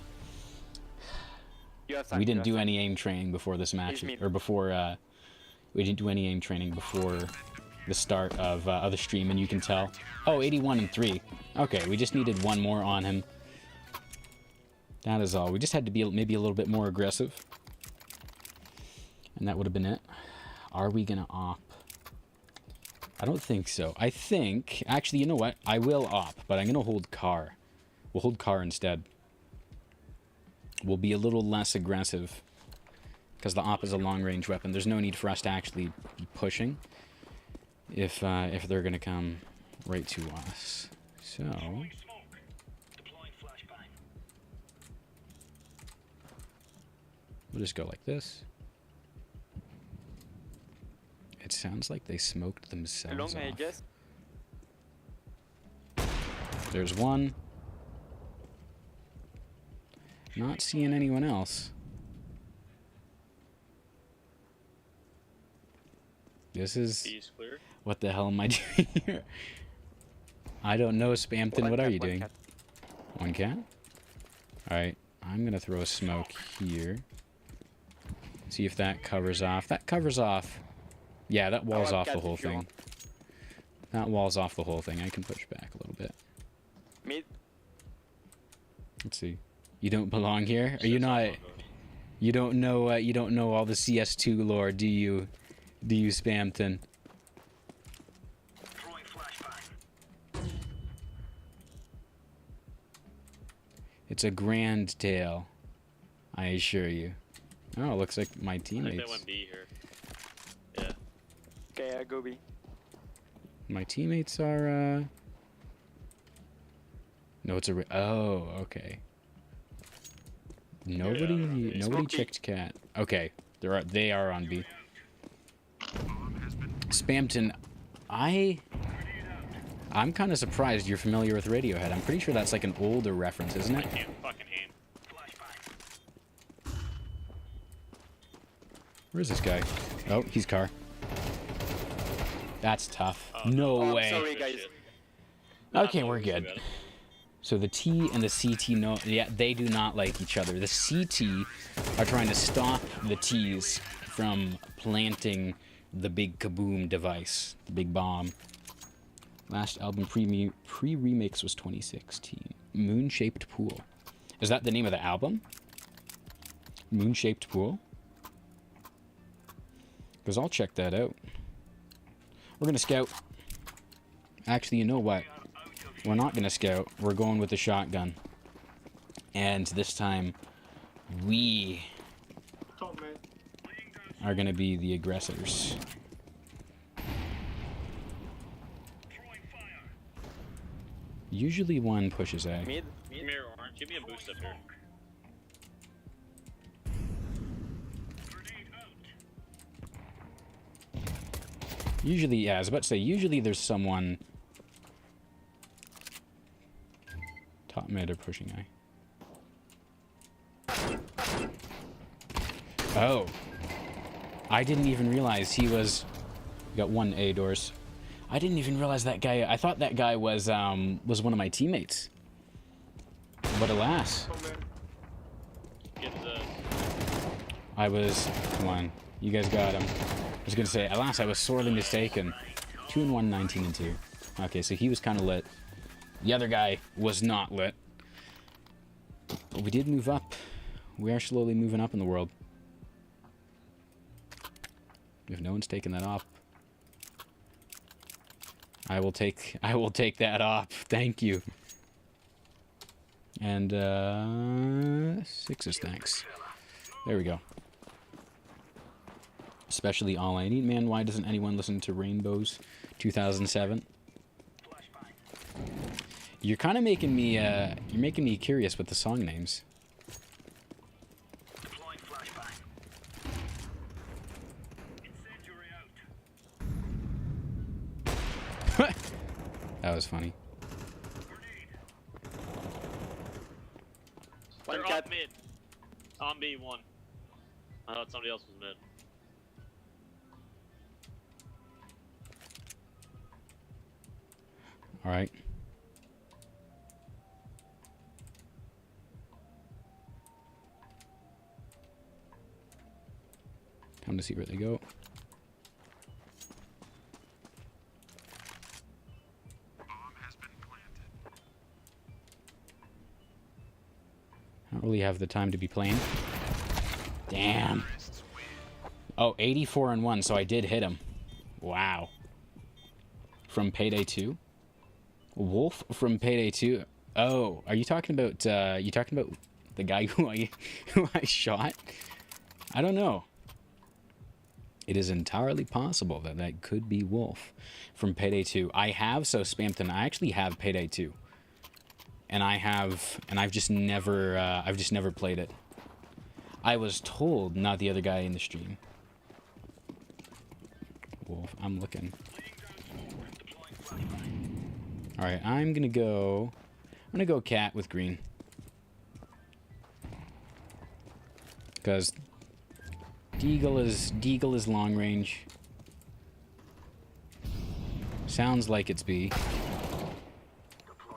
You have time. We you didn't have do time. any aim training before this match, He's mid. or before. We didn't do any aim training before the start of the stream, and you can tell. Oh, 81 and 3. Okay, we just needed one more on him. That is all. We just had to be maybe a little bit more aggressive, and that would have been it. Are we gonna op? I don't think so. I think actually, you know what? I will op, but I'm gonna hold car. We'll hold car instead. We'll be a little less aggressive because the op is a long-range weapon. There's no need for us to actually be pushing if they're gonna come right to us. So Throwing smoke. Deploying flashbang. we'll just go like this. It sounds like they smoked themselves Long, I off. guess. There's one. Not seeing anyone else. This is... B is clear. What the hell am I doing here? I don't know, Spamton. What are you doing? One cat? Alright, I'm gonna throw a smoke here. See if that covers off. That covers off. Yeah, that walls off the whole thing. That walls off the whole thing. I can push back a little bit. Mid. Let's see. You don't belong here? Are you not... You don't know all the CS2 lore, do you? Do you, Spamton? Throwing flashbang. It's a grand tale, I assure you. Oh, looks like my I think teammates. they went B here. Yeah. Okay, I go B. My teammates are. No, it's a. Oh, okay. Nobody, Yeah, nobody Smoky. checked cat. Okay, they are on B. Spamton, I'm kind of surprised you're familiar with Radiohead. I'm pretty sure that's like an older reference, isn't I it? can't fucking aim. Flashbang. Where's this guy? Oh, he's car. That's tough. Oh, No Oh, I'm way. sorry, Good guys. shit. Okay, Not we're always so good. bad. So the T and the CT, no, yeah, they do not like each other. The CT are trying to stop the Ts from planting the big kaboom device, the big bomb. Last album pre-remix was 2016. Moon-Shaped Pool. Is that the name of the album? Moon-Shaped Pool? Because I'll check that out. We're going to scout. Actually, you know what? We're not going to scout. We're going with the shotgun. And this time, we are going to be the aggressors. Throwing fire. Usually one pushes A. Mid. Come here, Orange. Give me a boost up here. Grenade out. Usually, yeah, I was about to say, usually there's someone... Top mid or pushing A. Oh. I didn't even realize he was... Got one A doors. I didn't even realize that guy... I thought that guy was one of my teammates. But alas. Get the. I was... Come on. You guys got him. I was going to say, alas, I was sorely mistaken. 2 and 1, 19 and 2. Okay, so he was kind of lit. The other guy was not lit. But we did move up. We are slowly moving up in the world. If no one's taking that off. I will take that off. Thank you. And 6s, thanks. There we go. Especially All I Need. Man, why doesn't anyone listen to Rainbows 2007? You're kind of making me, you're making me curious with the song names. Deploying flashbang. Incendiary out. That was funny. Grenade. One They're cat. up mid. On B, one. I thought somebody else was mid. All right. want to see where they go. I don't really have the time to be playing. Damn. Oh, 84 and 1, so I did hit him. Wow. From Payday 2? Wolf from Payday 2? Oh, are you talking about the guy who I shot? I don't know. It is entirely possible that that could be Wolf from Payday 2. I have Spampton. I actually have Payday 2. And I've just never played it. I was told, not the other guy in the stream. Wolf, I'm looking. Alright, I'm gonna go cat with green. Because Deagle is long range. Sounds like it's B.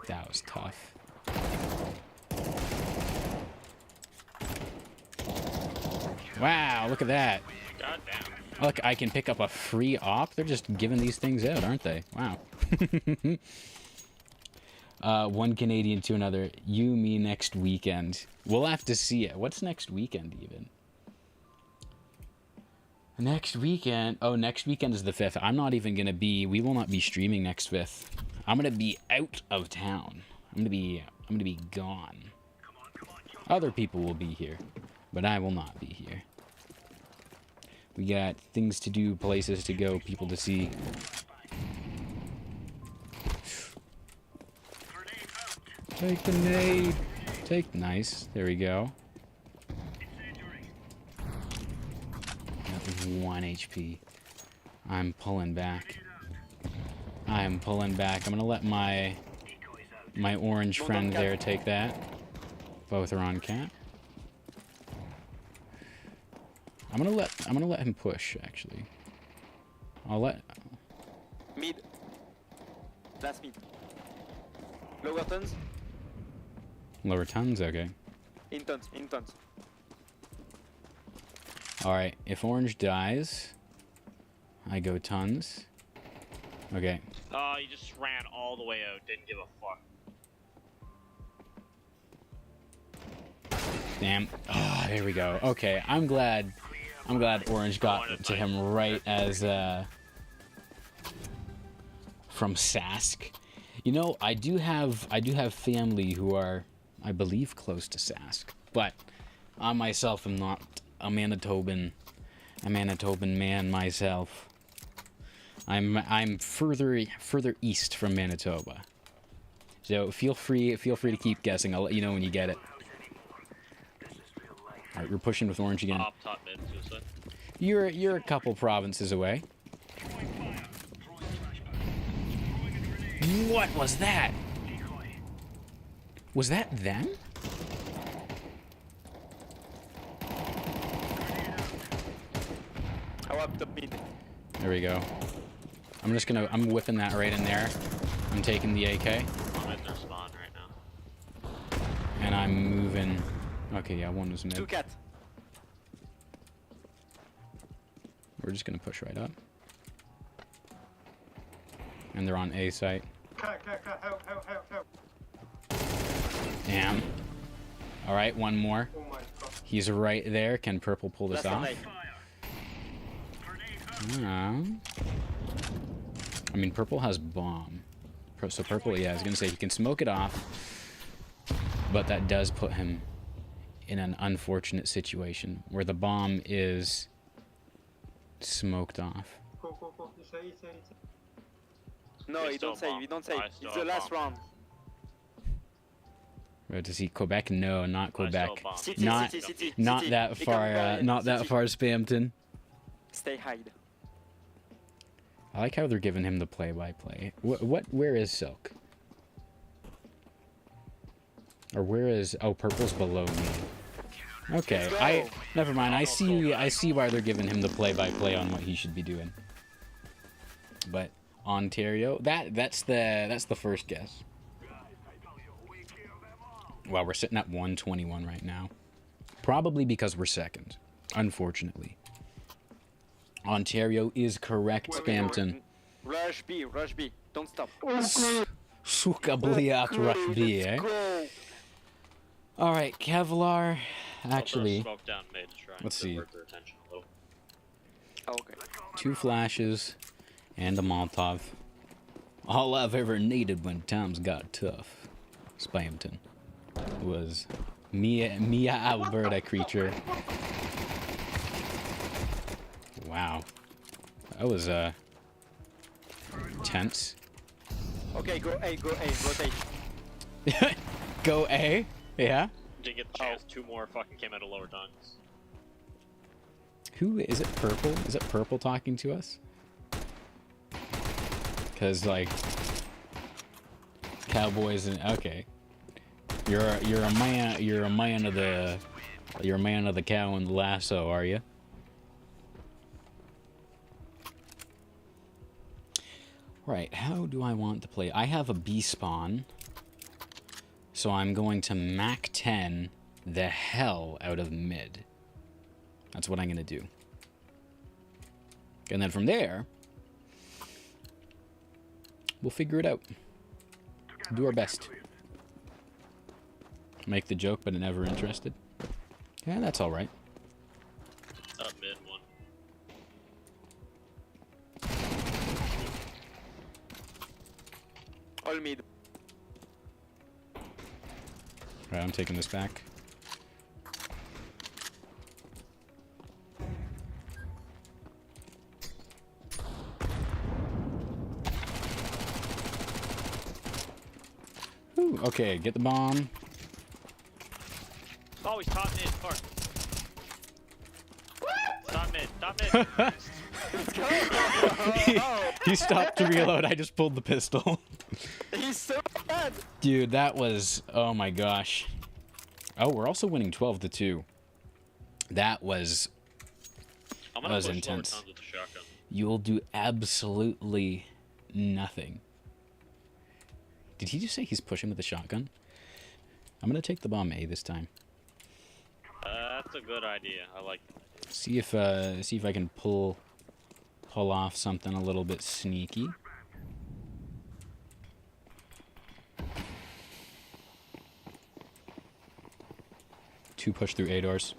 That was tough. Wow, look at that. Goddamn. Look, I can pick up a free op. They're just giving these things out, aren't they? Wow. One Canadian to another. You, me, next weekend. We'll have to see it. What's next weekend, even? Next weekend? Oh, next weekend is the 5th. I'm not even going to be... We will not be streaming next 5th. I'm going to be out of town. I'm going to be gone. Other people will be here, but I will not be here. We got things to do, places to go, people to see. Take the nade. Nice. There we go. Got 1 HP. I'm pulling back. I'm pulling back. I'm gonna let my orange friend there take that. Both are on cat. I'm gonna let him push, actually. I'll let... Mid. Last mid. Lower tons. Lower tons, okay. In tons. Alright, if orange dies, I go tons. Okay. Oh, you just ran all the way out. Didn't give a fuck. Damn. Oh, there we go. Okay, I'm glad orange got to him right as from Sask. You know, I do have family who are, I believe, close to Sask, but I myself am not a Manitoban man myself. I'm further east from Manitoba. So feel free to keep guessing. I'll let you know when you get it. All right, we're pushing with orange again. Top mid, suicide. You're a couple provinces away. What was that? Was that them? How up the mid? There we go. I'm whipping that right in there. I'm taking the AK. I'm at their spawn right now. And I'm moving. Okay, yeah, one was mid. 2 cat. We're just gonna push right up. And they're on A site. Help. Damn. Alright, one more. Oh my god. He's right there. Can purple pull this Last off? night. I mean, purple has bomb. So purple, yeah, I was gonna say he can smoke it off. But that does put him in an unfortunate situation where the bomb is smoked off. Go. You say. No, We you don't still save. You don't bomb. save. I still It's the last bomb. round. Does he Quebec? No, not I Quebec. still bomb. City, Not- city. Not city. that You far. can go Not that city. far, Spampton. Stay hide. I like how they're giving him the play-by-play. Where is Silk? Or where is? Oh, purple's below me. Okay, Let's go. never mind. I see why they're giving him the play-by-play on what he should be doing. But Ontario, that's the first guess. Well, we're sitting at 121 right now. Probably because we're second, unfortunately. Ontario is correct, Spamton. Rush B, rush B. Don't stop. Suka bliat rush B, eh? Go. Alright, Kevlar. I'll throw Actually, smoke down mid to try and let's see. divert their attention a little. Okay. 2 flashes and a Molotov. All I've ever needed when times got tough, Spamton, was Mia Alberta creature. Wow. That was, tense. Okay, go A, rotate. Go A? Yeah? Didn't get the chance. 2 more fucking came out of lower tongues. Who, is it Purple? Is it Purple talking to us? Cause like, Cowboys and, okay. You're a man of the cow and the lasso, are you? Right, how do I want to play? I have a B spawn, so I'm going to Mac 10 the hell out of mid. That's what I'm gonna do. And then from there, we'll figure it out. Do our best. Make the joke, but never interested. Yeah, that's all right. Up mid one. All mid. Right, I'm taking this back. Ooh, okay, get the bomb. Oh, he's top mid. Park. Top mid. Top mid. He stopped to reload. I just pulled the pistol. He's so bad. Dude, that was... Oh my gosh. Oh, we're also winning 12-2. That was... I'm That gonna was push intense. lower tongues with the shotgun. You'll do absolutely nothing. Did he just say he's pushing with a shotgun? I'm gonna take the bomb A this time. That's a good idea. I like that. See if I can pull off something a little bit sneaky. Two push through A doors.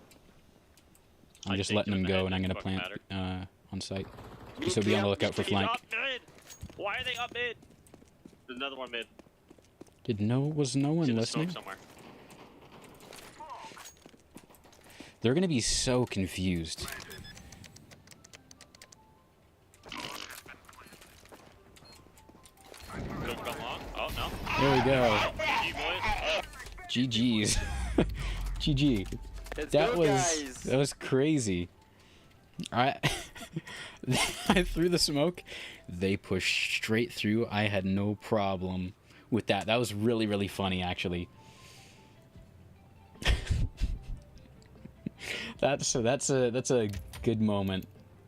I'm I just think letting them in the go, head and I'm gonna doesn't plant fucking on site. So be on the lookout for He's flank. up mid. Why are they up mid? There's another one mid. Was no one He's in the listening? smoke somewhere. They're gonna be so confused. Don't come long. Oh no. There we go. GG boys. GG's. GG. Let's That go, was guys. that was crazy. I I threw the smoke. They pushed straight through. I had no problem with that. That was really, really funny, actually. That's a good moment.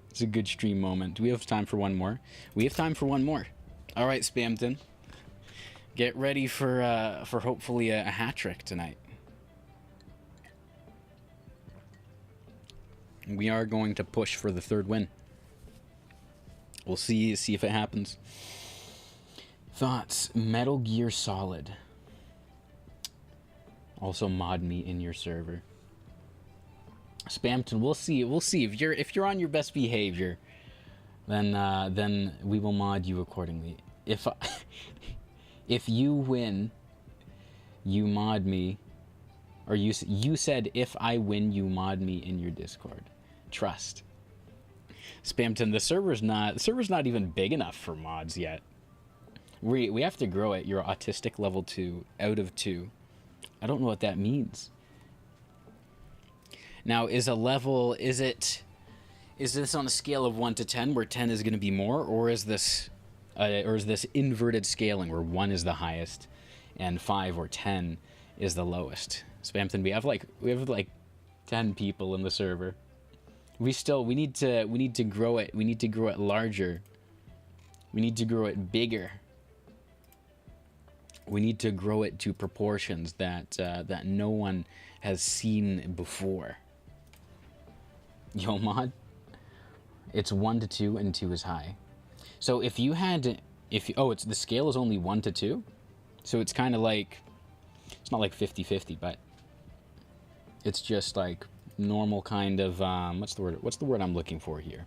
It's a good stream moment. Do we have time for one more? We have time for one more. All right, Spamton. Get ready for hopefully a hat trick tonight. We are going to push for the third win. We'll see if it happens. Thoughts? Metal Gear Solid. Also mod me in your server. Spamton, we'll see if you're on your best behavior, then we will mod you accordingly. If you win, you mod me, or you said if I win, you mod me in your Discord. Trust. Spamton, the server's not even big enough for mods yet. We have to grow it. You're autistic level 2 out of 2. I don't know what that means. Now, is this on a scale of 1 to 10 where 10 is going to be more, or is this inverted scaling where 1 is the highest and 5 or 10 is the lowest? Spamton, we have like 10 people in the server. We need to grow it. We need to grow it larger. We need to grow it bigger. We need to grow it to proportions that no one has seen before. Yo, mod, It's 1 to 2 and 2 is high. So if you had, oh, it's the scale is only 1 to 2? So it's kind of like, it's not like 50-50, but it's just like normal kind of, what's the word I'm looking for here?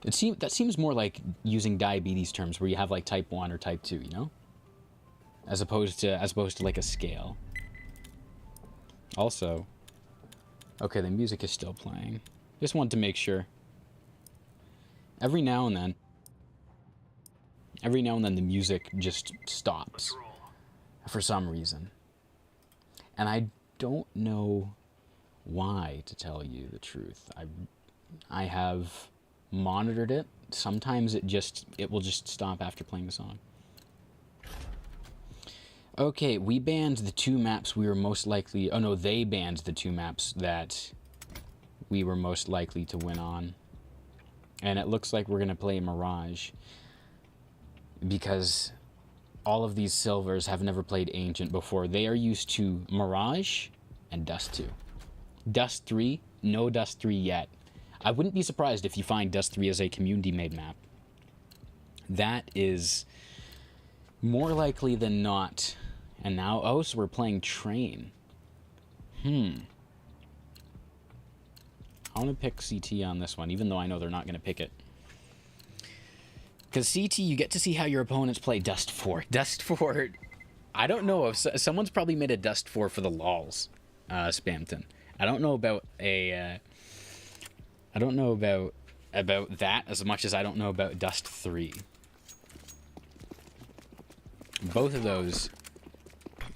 That seems more like using diabetes terms where you have like type 1 or type 2, you know? As opposed to like a scale. Also, okay, the music is still playing. Just wanted to make sure. Every now and then the music just stops for some reason. And I don't know why, to tell you the truth. I have monitored it. Sometimes it will just stop after playing the song. Okay, we banned the 2 maps we were most likely... Oh no, they banned the 2 maps that we were most likely to win on. And it looks like we're going to play Mirage. Because all of these silvers have never played Ancient before. They are used to Mirage and Dust 2. Dust 3, no Dust 3 yet. I wouldn't be surprised if you find Dust 3 as a community-made map. That is more likely than not. And now, oh, so we're playing Train. I want to pick CT on this one, even though I know they're not going to pick it. Because CT, you get to see how your opponents play Dust 4. Dust 4, I don't know if someone's probably made a Dust 4 for the lols, Spamton. I don't know about a... I don't know about that as much as I don't know about Dust 3. Both of those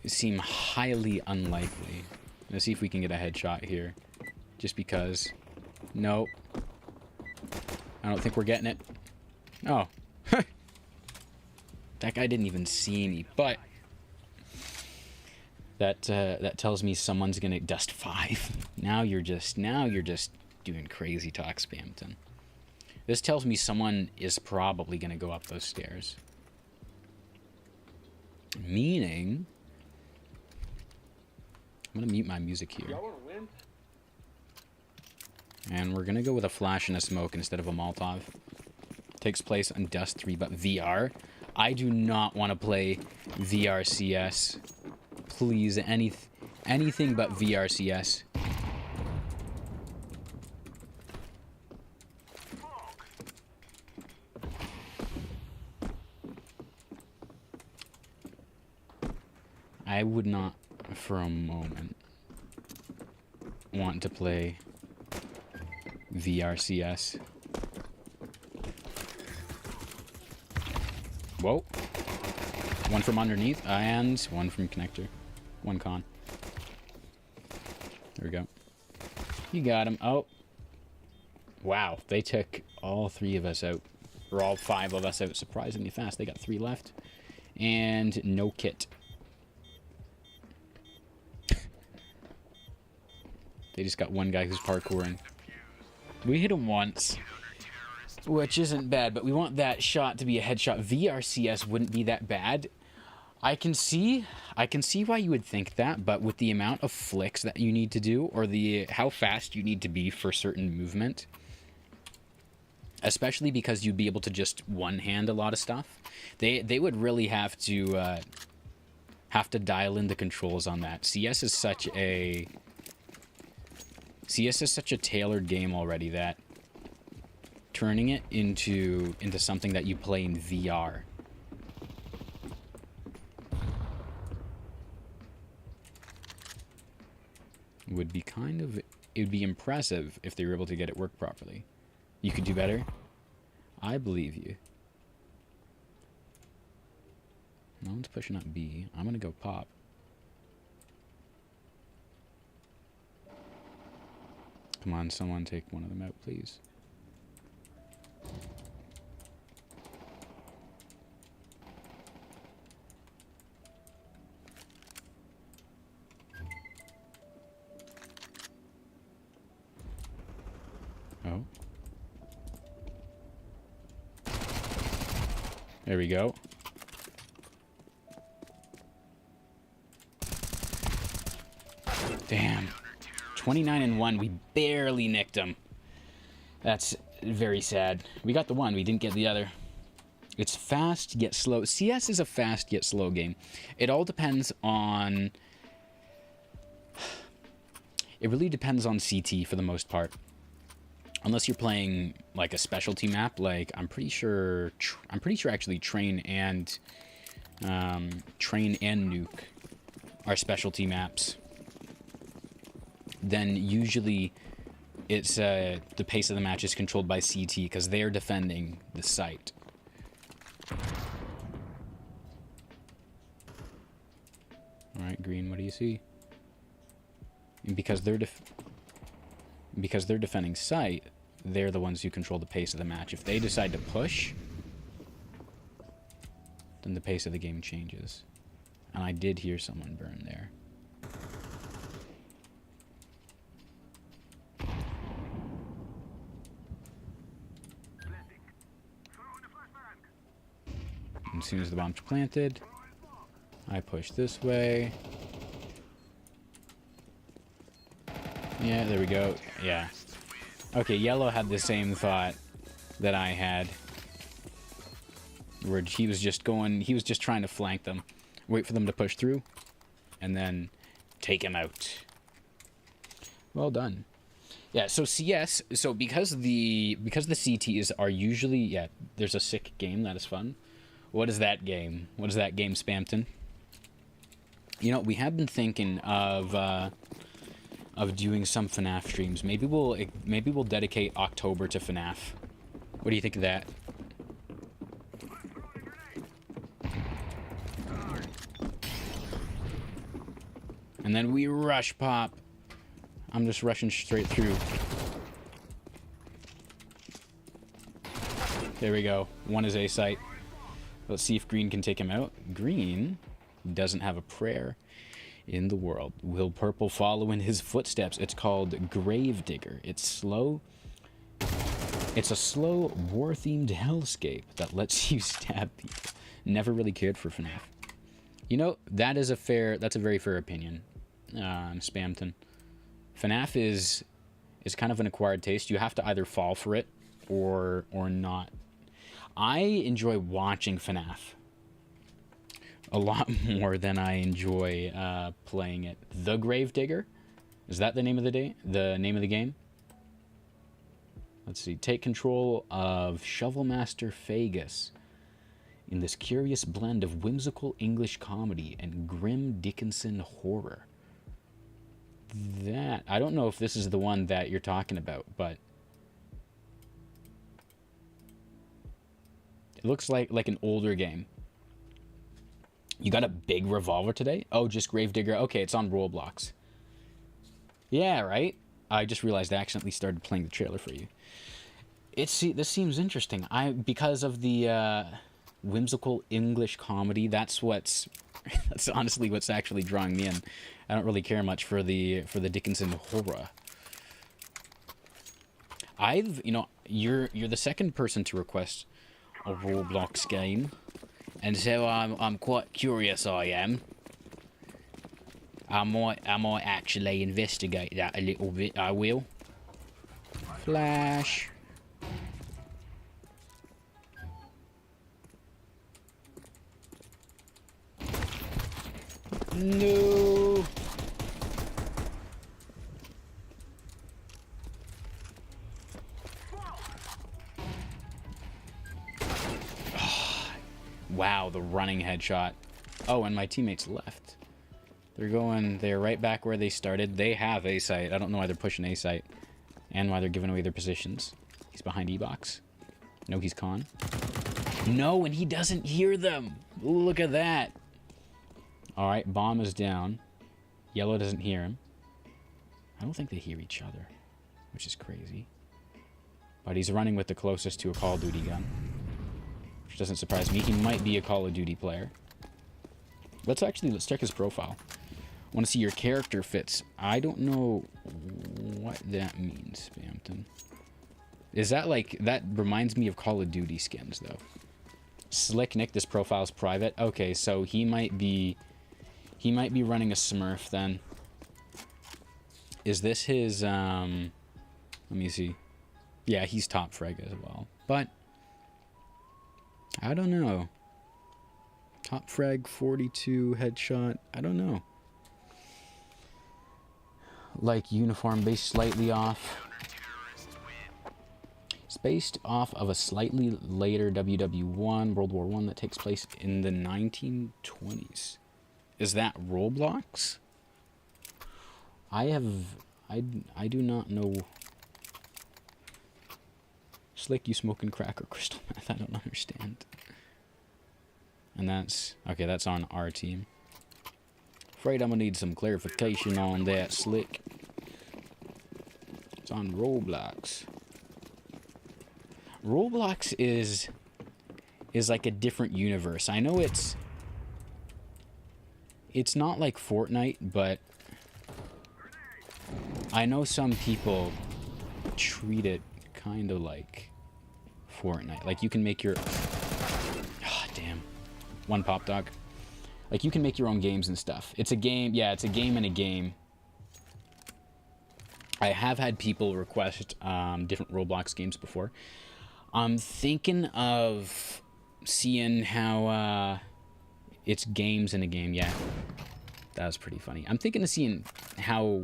seem highly unlikely. Let's see if we can get a headshot here. Just because. Nope. I don't think we're getting it. Oh. That guy didn't even see me, but that tells me someone's gonna Dust 5. Now you're just doing crazy talk, Spamton. This tells me someone is probably gonna go up those stairs. Meaning, I'm gonna mute my music here. Y'all wanna win? And we're gonna go with a flash and a smoke instead of a Molotov. Takes place on Dust 3, but VR. I do not want to play VR CS. Please, anything but VR CS. I would not, for a moment, want to play VR CS. Whoa. One from underneath, and one from connector. One con. There we go. You got him. Oh. Wow, they took all 3 of us out. Or all 5 of us out surprisingly fast. They got 3 left. And no kit. They just got one guy who's parkouring. We hit him once, which isn't bad, but we want that shot to be a headshot. VRCS wouldn't be that bad. I can see why you would think that, but with the amount of flicks that you need to do, or how fast you need to be for certain movement, especially because you'd be able to just one-hand a lot of stuff, they would really have to dial in the controls on that. CS is such a tailored game already that turning it into something that you play in VR would be it would be impressive if they were able to get it work properly. You could do better. I believe you. No one's pushing up B. I'm gonna go pop. Come on, someone take one of them out, please. Oh. There we go. Damn. 29-1. We barely nicked him. That's very sad. We got the one. We didn't get the other. It's fast yet slow. CS is a fast yet slow game. It all depends on... It really depends on CT for the most part. Unless you're playing like a specialty map, like I'm pretty sure actually Train and Nuke are specialty maps. Then usually it's the pace of the match is controlled by CT because they're defending the site. All right, green. What do you see? And because they're defending site, they're the ones who control the pace of the match. If they decide to push, then the pace of the game changes. And I did hear someone burn there. As soon as the bomb's planted, I push this way. Yeah, there we go. Yeah. Okay, yellow had the same thought that I had. Where he was just trying to flank them. Wait for them to push through. And then take him out. Well done. Yeah, so CS, so because the CTs are usually, yeah, there's a sick game, that is fun. What is that game? What is that game, Spampton? You know, we have been thinking of doing some FNAF streams. Maybe we'll dedicate October to FNAF. What do you think of that? And then we rush pop. I'm just rushing straight through. There we go. One is A site. Let's see if green can take him out. Green doesn't have a prayer in the world. Will purple follow in his footsteps? It's called Gravedigger. It's slow. It's a slow, war-themed hellscape that lets you stab people. Never really cared for FNAF. You know, that's a very fair opinion, Spampton. FNAF is kind of an acquired taste. You have to either fall for it or not. I enjoy watching FNAF a lot more than I enjoy playing it. The Gravedigger? Is that the name of the name of the game? Let's see. Take control of Shovelmaster Fagus in this curious blend of whimsical English comedy and grim Dickinson horror. That, I don't know if this is the one that you're talking about, but it looks like an older game. You got a big revolver today? Oh, just Gravedigger. Okay, it's on Roblox. Yeah, right? I just realized I accidentally started playing the trailer for you. This seems interesting. Because of the whimsical English comedy, that's honestly what's actually drawing me in. I don't really care much for the Dickinson horror. You're the second person to request a Roblox game, and so I'm quite curious. I am. I might actually investigate that a little bit. I will. Flash. No. Wow, the running headshot. Oh, and my teammates left. They're right back where they started. They have A site. I don't know why they're pushing A site. And why they're giving away their positions. He's behind E-box. No, he's con. No, and he doesn't hear them. Ooh, look at that. Alright, bomb is down. Yellow doesn't hear him. I don't think they hear each other, which is crazy. But he's running with the closest to a Call of Duty gun. Which doesn't surprise me. He might be a Call of Duty player. Let's check his profile. I want to see your character fits. I don't know what that means, Spampton. Is that that reminds me of Call of Duty skins, though. Slick Nick, this profile's private. Okay, so he might be running a Smurf then. Is this his, let me see. Yeah, he's top frag as well. But, I don't know. Top frag, 42, headshot, I don't know. Like uniform based slightly off. It's based off of a slightly later WW1, World War I that takes place in the 1920s. Is that Roblox? I do not know. Slick, you smoking crack or crystal meth? I don't understand. And that's, okay, that's on our team. Afraid I'm gonna need some clarification on that, Slick. It's on Roblox. Roblox is like a different universe. I know it's not like Fortnite, but I know some people treat it kind of like Fortnite. Like you can make your, oh, damn, one pop dog. Like you can make your own games and stuff. It's a game, yeah, it's a game in a game. I have had people request different Roblox games before. I'm thinking of seeing how it's games in a game. Yeah, that was pretty funny. I'm thinking of seeing how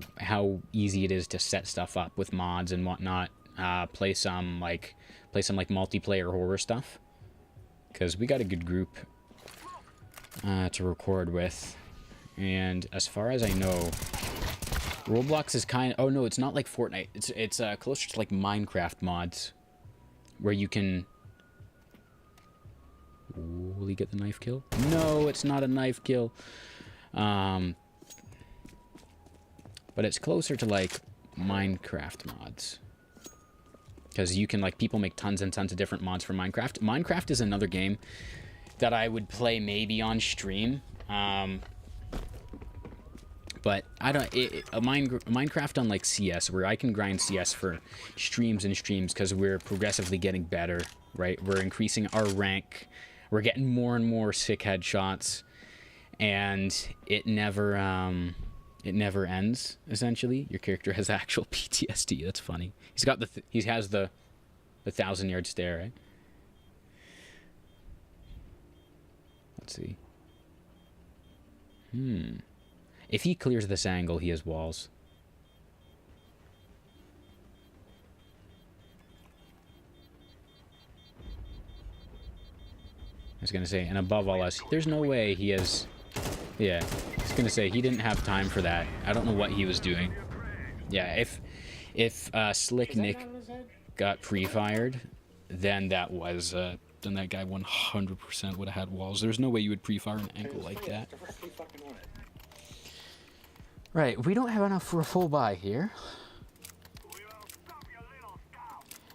easy it is to set stuff up with mods and whatnot. Play some like multiplayer horror stuff, because we got a good group to record with. And as far as I know, Roblox is kind of, oh no, it's not like Fortnite. It's closer to like Minecraft mods, where you can, will he get the knife kill? No, it's not a knife kill. But it's closer to like Minecraft mods, because you can, like, people make tons and tons of different mods for Minecraft. Minecraft is another game that I would play maybe on stream. But I don't, Minecraft on like CS, where I can grind CS for streams and streams, because we're progressively getting better, right? We're increasing our rank, we're getting more and more sick headshots, and it never ends. Essentially, your character has actual PTSD. That's funny. He's got he has the 1,000-yard stare, right? Let's see. If he clears this angle, he has walls. I was gonna say, and above all else, there's no way he has, yeah, I was gonna say, he didn't have time for that. I don't know what he was doing. Yeah, if Slick Nick got pre-fired, then that was, then that guy 100% would have had walls. There's no way you would pre-fire an angle like that. Right, we don't have enough for a full buy here.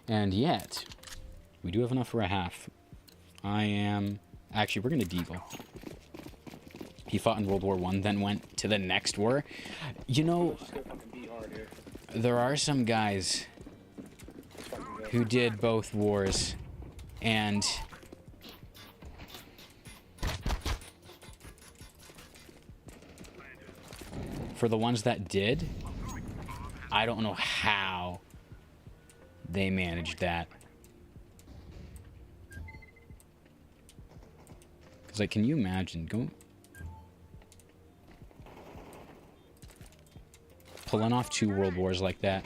And yet, we do have enough for a half. Actually, we're gonna deagle. He fought in World War I, then went to the next war. You know, there are some guys who did both wars, and for the ones that did, I don't know how they managed that. Because, like, can you imagine pulling off 2 world wars like that?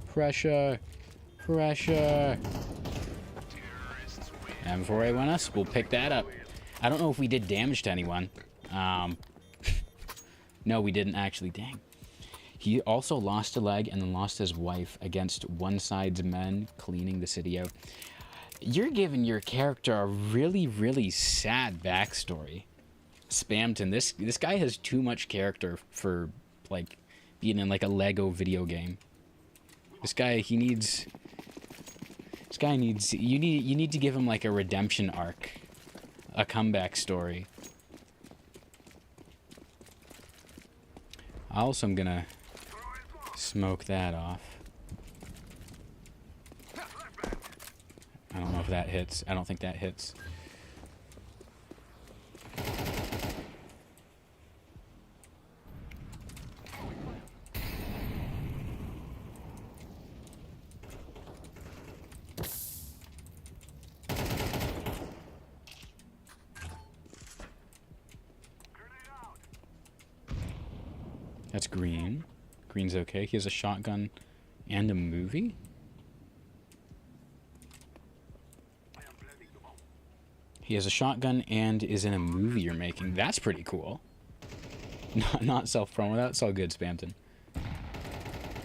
Pressure! Pressure! And before I went us, we'll pick that up. I don't know if we did damage to anyone. No, we didn't actually. Dang. He also lost a leg and then lost his wife against one side's men cleaning the city out. You're giving your character a really, really sad backstory. Spamton, this guy has too much character for, like, being in, like, a Lego video game. This guy, you need to give him, like, a redemption arc. A comeback story. I also am gonna smoke that off. I don't know if that hits. I don't think that hits. That's green. Green's okay. He has a shotgun and a movie? He has a shotgun and is in a movie you're making. That's pretty cool. Not self-promo. That's all good, Spamton.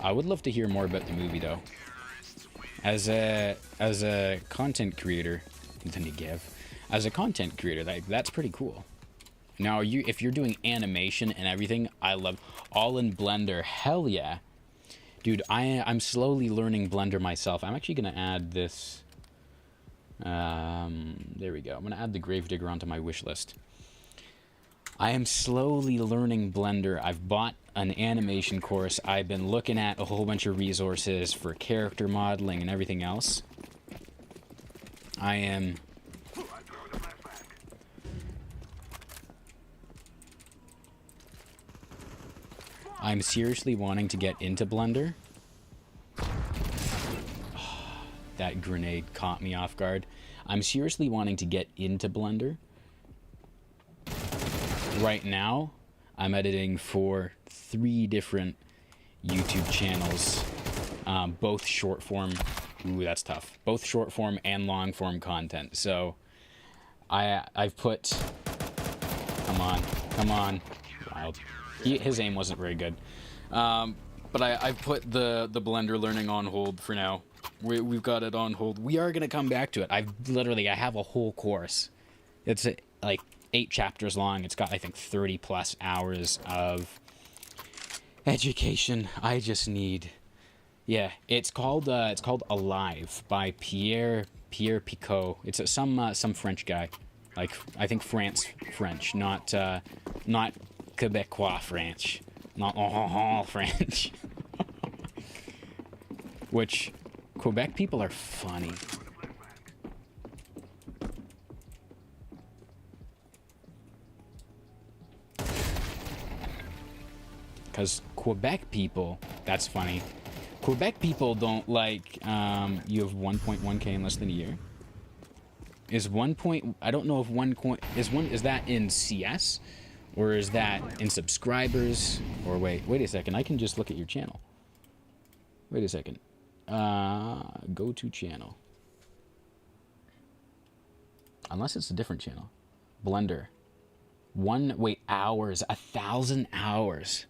I would love to hear more about the movie, though. As a content creator, as a content creator, that's pretty cool. Now, if you're doing animation and everything, I love all in Blender. Hell yeah, dude! I'm slowly learning Blender myself. I'm actually gonna add this. There we go. I'm gonna add the Gravedigger onto my wish list. I am slowly learning Blender. I've bought an animation course. I've been looking at a whole bunch of resources for character modeling and everything else. I'm seriously wanting to get into Blender. That grenade caught me off guard. I'm seriously wanting to get into Blender. Right now, I'm editing for 3 different YouTube channels, both short form. Ooh, that's tough. Both short form and long form content. So, I've put. Come on. Wild. His aim wasn't very good. But I've put the Blender learning on hold for now. We've got it on hold. We are gonna come back to it. I have a whole course. It's like 8 chapters long. It's got, I think, 30 plus hours of education. I just need, yeah. It's called Alive by Pierre Picot. It's some French guy, like I think French, not Quebecois French, not French. Which Quebec people are funny. Because Quebec people, that's funny. Quebec people don't like, you have 1.1k in less than a year. I don't know if is that in CS? Or is that in subscribers? Or wait a second, I can just look at your channel. Wait a second. Go to channel. Unless it's a different channel. Blender. Hours. 1,000 hours.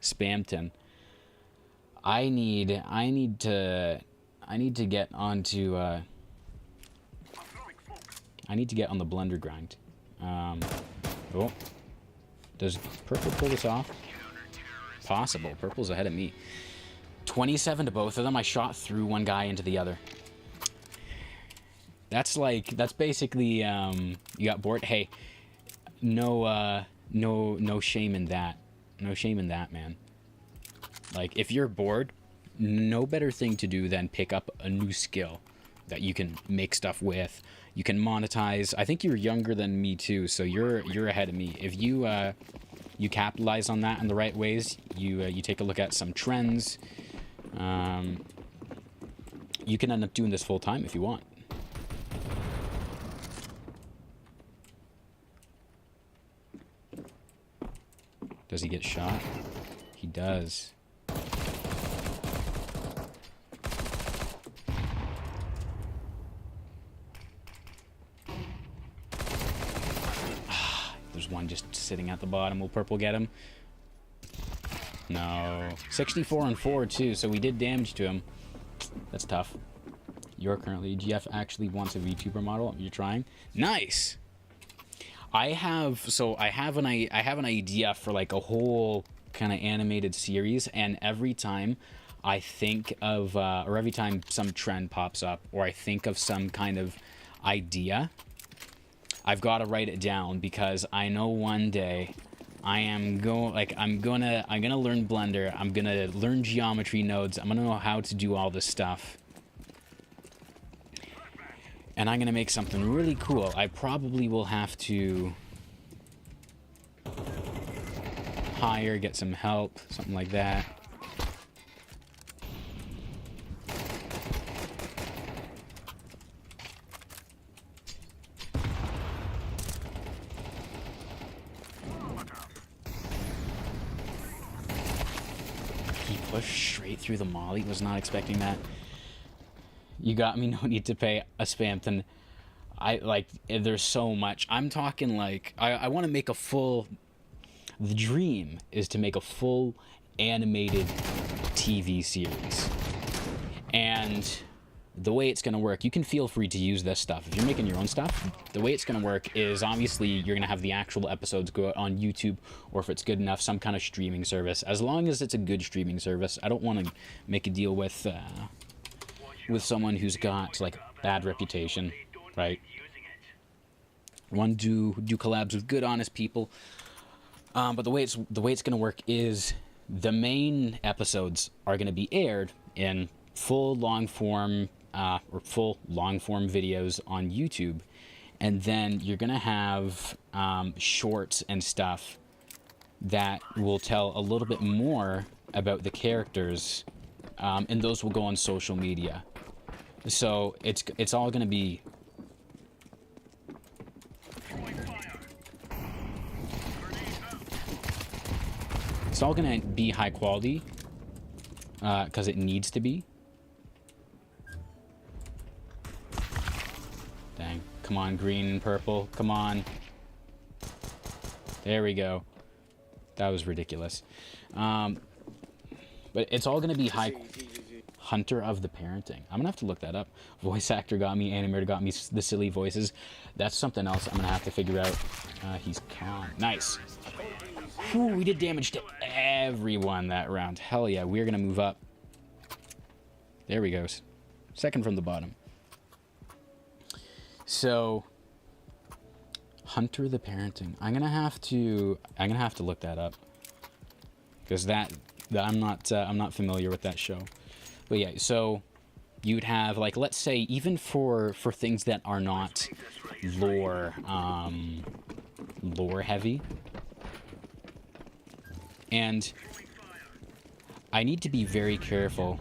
Spamton. I need to get onto I need to get on the Blender grind. Oh. Does Purple pull this off? Possible. Purple's ahead of me. 27 to both of them. I shot through one guy into the other. That's basically, you got bored. Hey, no shame in that. No shame in that, man. Like, if you're bored, no better thing to do than pick up a new skill that you can make stuff with. You can monetize. I think you're younger than me too, so you're ahead of me. If you you capitalize on that in the right ways, you take a look at some trends. You can end up doing this full time if you want. Does he get shot? He does. There's one just sitting at the bottom. Will Purple get him? No. 64 and 4 too, so we did damage to him. That's tough. You're currently... GF actually wants a VTuber model. You're trying? Nice! I have an idea for like a whole kind of animated series, and every time I think of or every time some trend pops up or I think of some kind of idea, I've got to write it down, because I know one day I'm gonna learn Blender, I'm gonna learn geometry nodes, I'm gonna know how to do all this stuff. And I'm going to make something really cool. I probably will have to hire, get some help, something like that. push straight through the molly. Was not expecting that. You got me. No need to pay a Spampton. There's so much. I'm talking like, I want to make a full, the dream is to make a full animated TV series. And the way it's going to work, you can feel free to use this stuff. If you're making your own stuff, the way it's going to work is obviously you're going to have the actual episodes go out on YouTube, or if it's good enough, some kind of streaming service. As long as it's a good streaming service. I don't want to make a deal with someone who's got like bad reputation, right? I want to do collabs with good, honest people. But the way it's going to work is the main episodes are going to be aired in full long form videos on YouTube, and then you're gonna have shorts and stuff that will tell a little bit more about the characters, and those will go on social media. So it's all gonna be high quality because it needs to be. Dang. Come on, green and purple. Come on. There we go. That was ridiculous. But it's all going to be high... Hunter of the Parenting. I'm going to have to look that up. Voice actor got me. Animator got me. The silly voices. That's something else I'm going to have to figure out. He's calm. Nice. Whew, we did damage to everyone that round. Hell yeah. We're going to move up. There we go. Second from the bottom. So, Hunter the Parenting. I'm gonna have to look that up, because that I'm not familiar with that show. But yeah, so you'd have, like, let's say even for things that are not lore heavy, and I need to be very careful.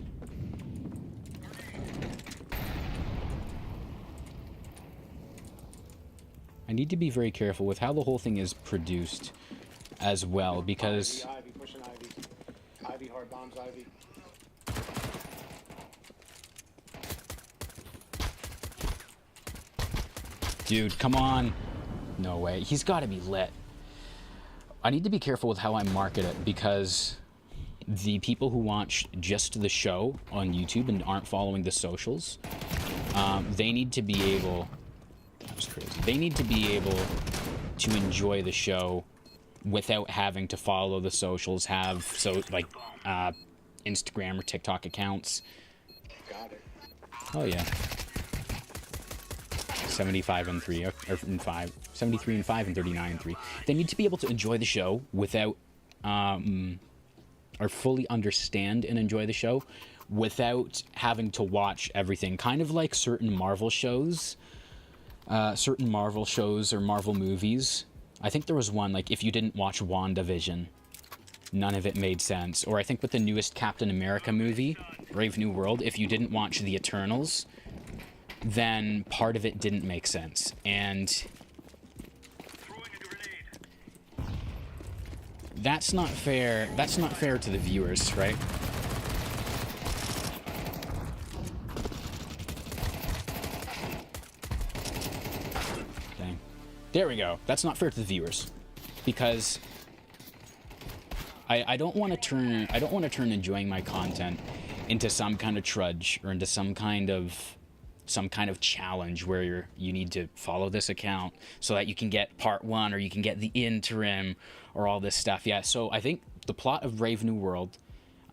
I need to be very careful with how the whole thing is produced as well, because... Ivy, pushing Ivy. Ivy, hard bombs, Ivy. Dude, come on. No way. He's got to be lit. I need to be careful with how I market it, because the people who watch just the show on YouTube and aren't following the socials, they need to be able... That was crazy. They need to be able to enjoy the show without having to follow the socials, have Instagram or TikTok accounts. Got it. Oh yeah. 75 and 3 or 5, 73 and 5 and 39 and 3. They need to be able to enjoy the show without or fully understand and enjoy the show without having to watch everything. Kind of like certain Marvel shows. Certain Marvel shows or Marvel movies. I think there was one, like, if you didn't watch WandaVision, none of it made sense. Or I think with the newest Captain America movie, Brave New World, if you didn't watch The Eternals, then part of it didn't make sense. And that's not fair. That's not fair to the viewers, right? There we go. That's not fair to the viewers, because I don't want to turn enjoying my content into some kind of trudge or into some kind of challenge where you need to follow this account so that you can get part 1 or you can get the interim or all this stuff. Yeah. So I think the plot of Brave New World,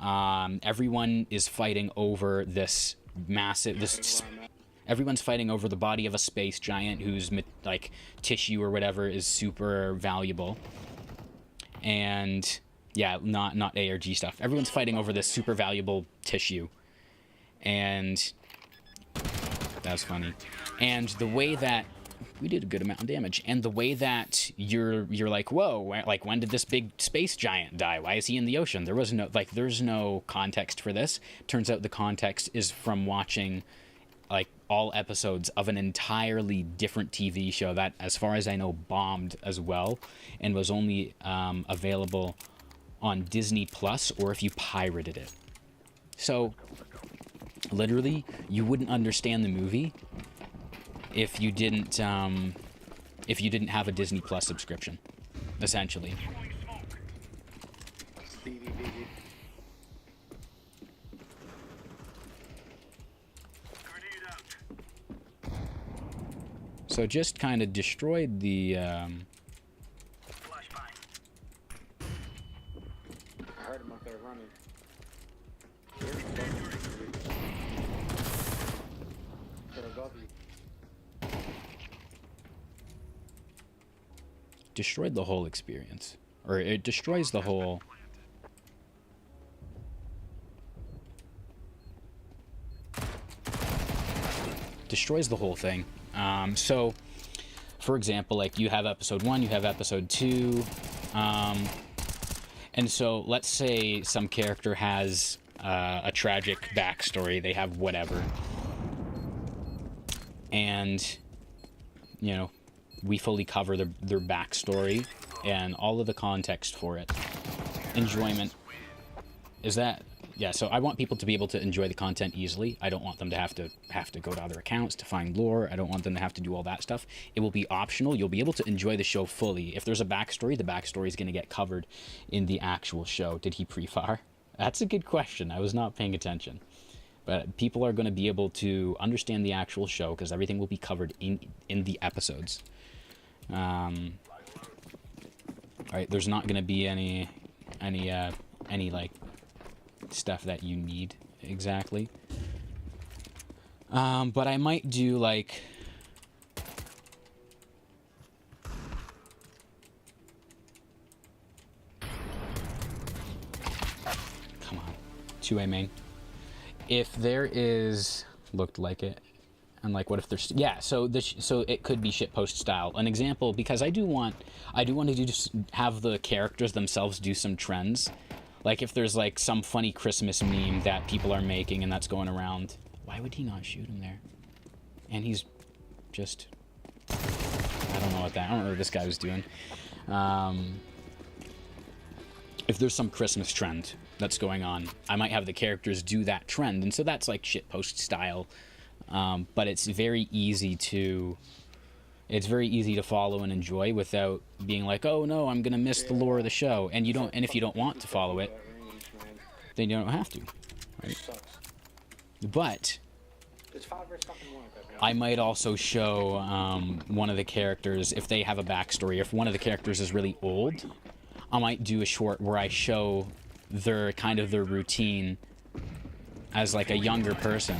everyone is fighting over this massive Everyone's fighting over the body of a space giant whose, like, tissue or whatever is super valuable. And, yeah, not ARG stuff. Everyone's fighting over this super valuable tissue. And that was funny. And the way that... We did a good amount of damage. And the way that you're like, whoa, like, when did this big space giant die? Why is he in the ocean? There's no context for this. Turns out the context is from watching... like all episodes of an entirely different TV show that, as far as I know, bombed as well and was only available on Disney Plus, or if you pirated it. So, literally, you wouldn't understand the movie if you didn't have a Disney Plus subscription, essentially. BB, BB. So just kind of destroyed the. I heard him up there running. Get above you. Destroyed the whole experience, or it destroys the whole. Destroys the whole thing. So, for example, like you have episode 1, you have episode 2, and so let's say some character has a tragic backstory, they have whatever, and, you know, we fully cover their backstory and all of the context for it. Enjoyment. Is that... Yeah, so I want people to be able to enjoy the content easily. I don't want them to have to go to other accounts to find lore. I don't want them to have to do all that stuff. It will be optional. You'll be able to enjoy the show fully. If there's a backstory, the backstory is going to get covered in the actual show. Did he pre-fire? That's a good question. I was not paying attention. But people are going to be able to understand the actual show because everything will be covered in the episodes. All right, there's not going to be any like stuff that you need exactly, but I might do like come on 2A main if there is looked like it. And like, what if there's so it could be shitpost style. An example, because I do want to do just have the characters themselves do some trends. Like if there's like some funny Christmas meme that people are making and that's going around. Why would he not shoot him there? And he's just, I don't know what this guy was doing. If there's some Christmas trend that's going on, I might have the characters do that trend, and so that's like shitpost style. But it's very easy to follow and enjoy without being like, oh no, I'm gonna miss the lore of the show. And if you don't want to follow it, then you don't have to. Right? But It's 5 versus fucking 1. I might also show one of the characters, if they have a backstory. If one of the characters is really old, I might do a short where I show their routine as like a younger person.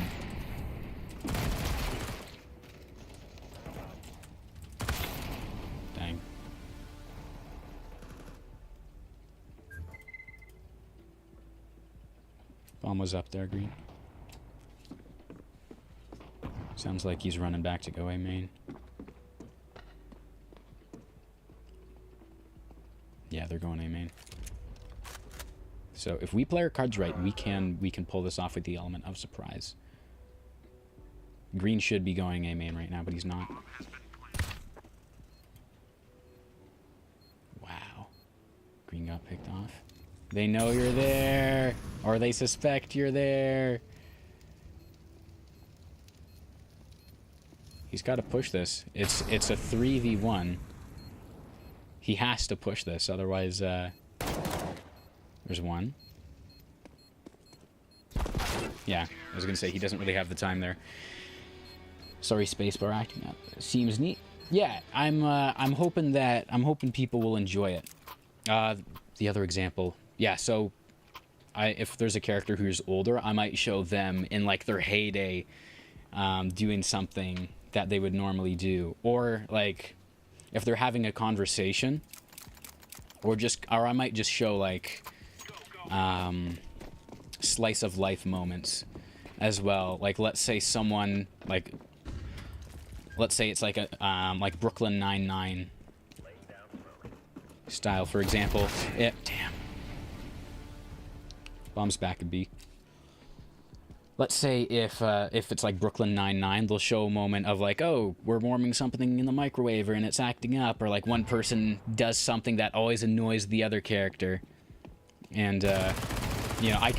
Dang. Bomb was up there, green. Sounds like he's running back to go A main. Yeah, they're going A main. So if we play our cards right, we can pull this off with the element of surprise. Green should be going A main right now, but he's not. Wow. Green got picked off. They know you're there, or they suspect you're there. He's got to push this. It's a 3v1. He has to push this, otherwise, there's one. Yeah, I was gonna say he doesn't really have the time there. Sorry, spacebar acting up. Seems neat. Yeah, I'm hoping people will enjoy it. The other example, yeah. So, if there's a character who's older, I might show them in like their heyday, doing something that they would normally do, or like if they're having a conversation, or I might just show like slice of life moments as well. Like let's say someone let's say it's like a like Brooklyn Nine-Nine style, for example. Yeah, damn. Bomb's back at B. Let's say if it's like Brooklyn Nine-Nine, they'll show a moment of like, oh, we're warming something in the microwave and it's acting up, or like one person does something that always annoys the other character, and you know, I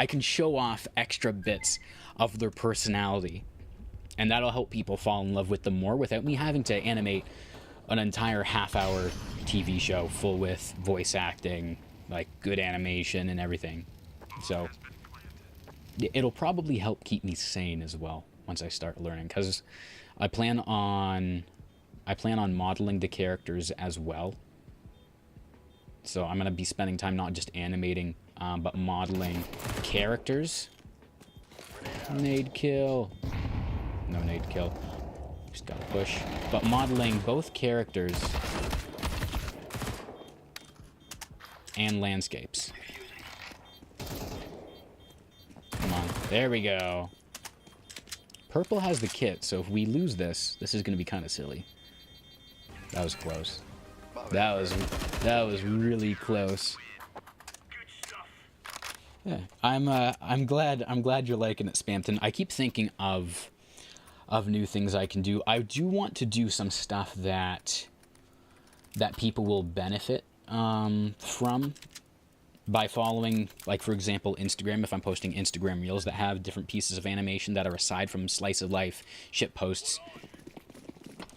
can show off extra bits of their personality, and that'll help people fall in love with them more without me having to animate an entire half-hour TV show full with voice acting, like good animation and everything. So it'll probably help keep me sane as well once I start learning, because I plan on modeling the characters as well. So I'm gonna be spending time not just animating, but modeling characters. Nade kill. No nade kill. Just gotta push. But modeling both characters and landscapes. Come on. There we go. Purple has the kit, so if we lose this, this is gonna be kind of silly. That was close. That was really close. Yeah, I'm glad you're liking it, Spamton. I keep thinking of new things I can do. I do want to do some stuff that people will benefit from by following, like, for example, Instagram. If I'm posting Instagram reels that have different pieces of animation that are aside from slice of life shit posts,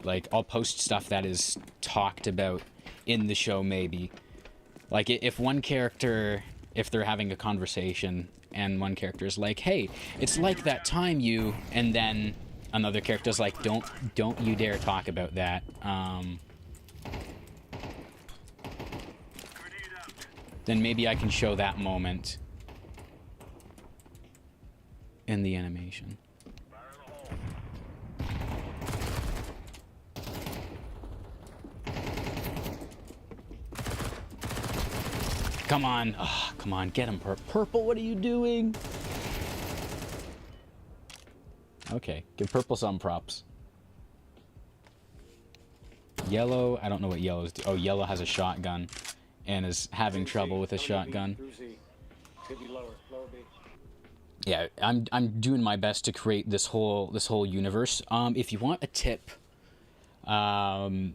like, I'll post stuff that is talked about in the show, maybe. Like, if one character, if they're having a conversation and one character is like, hey, it's like that time you, and then another character's like, don't you dare talk about that. Then maybe I can show that moment in the animation. Come on. Oh, come on. Get him, Purple. What are you doing? Okay. Give Purple some props. Yellow. I don't know what Yellow's do. Oh, Yellow has a shotgun and is having trouble with a shotgun. Yeah, I'm doing my best to create this whole universe. If you want a tip, Spamton,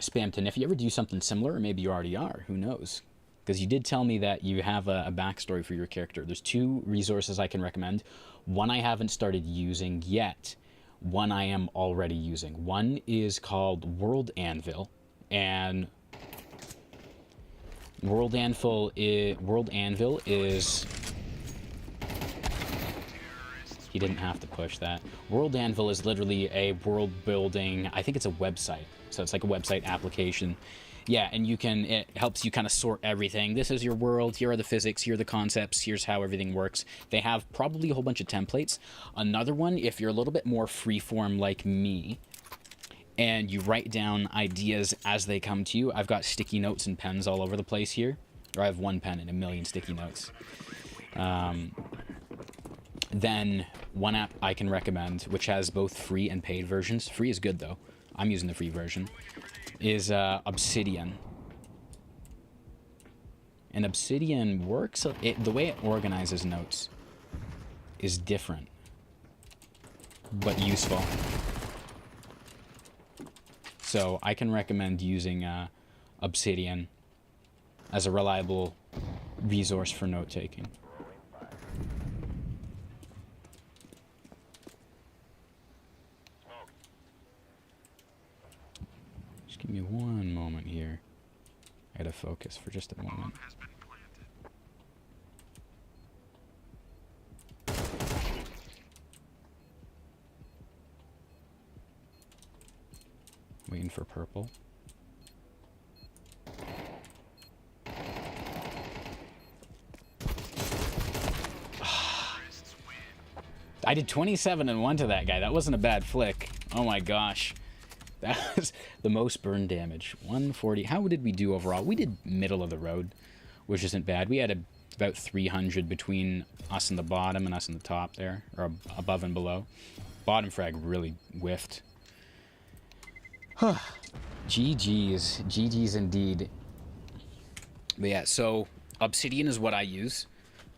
if you ever do something similar, or maybe you already are, who knows? Because you did tell me that you have a backstory for your character. There's 2 resources I can recommend. One I haven't started using yet. One I am already using. One is called World Anvil, and World Anvil is... He didn't have to push that. World Anvil is literally a world building, I think it's a website. So it's like a website application. Yeah, and it helps you kind of sort everything. This is your world, here are the physics, here are the concepts, here's how everything works. They have probably a whole bunch of templates. Another one, if you're a little bit more freeform like me, and you write down ideas as they come to you. I've got sticky notes and pens all over the place here. Or I have 1 pen and a million sticky notes. Then one app I can recommend, which has both free and paid versions. Free is good, though. I'm using the free version. Is Obsidian. And Obsidian works... the way it organizes notes is different, but useful. So I can recommend using Obsidian as a reliable resource for note-taking. Just give me one moment here. I gotta focus for just a moment. Waiting for purple. I did 27 and 1 to that guy. That wasn't a bad flick. Oh my gosh. That was the most burn damage. 140. How did we do overall? We did middle of the road, which isn't bad. We had about 300 between us and the bottom and us and the top there, or above and below. Bottom frag really whiffed. GG's. GG's indeed. But yeah, so Obsidian is what I use.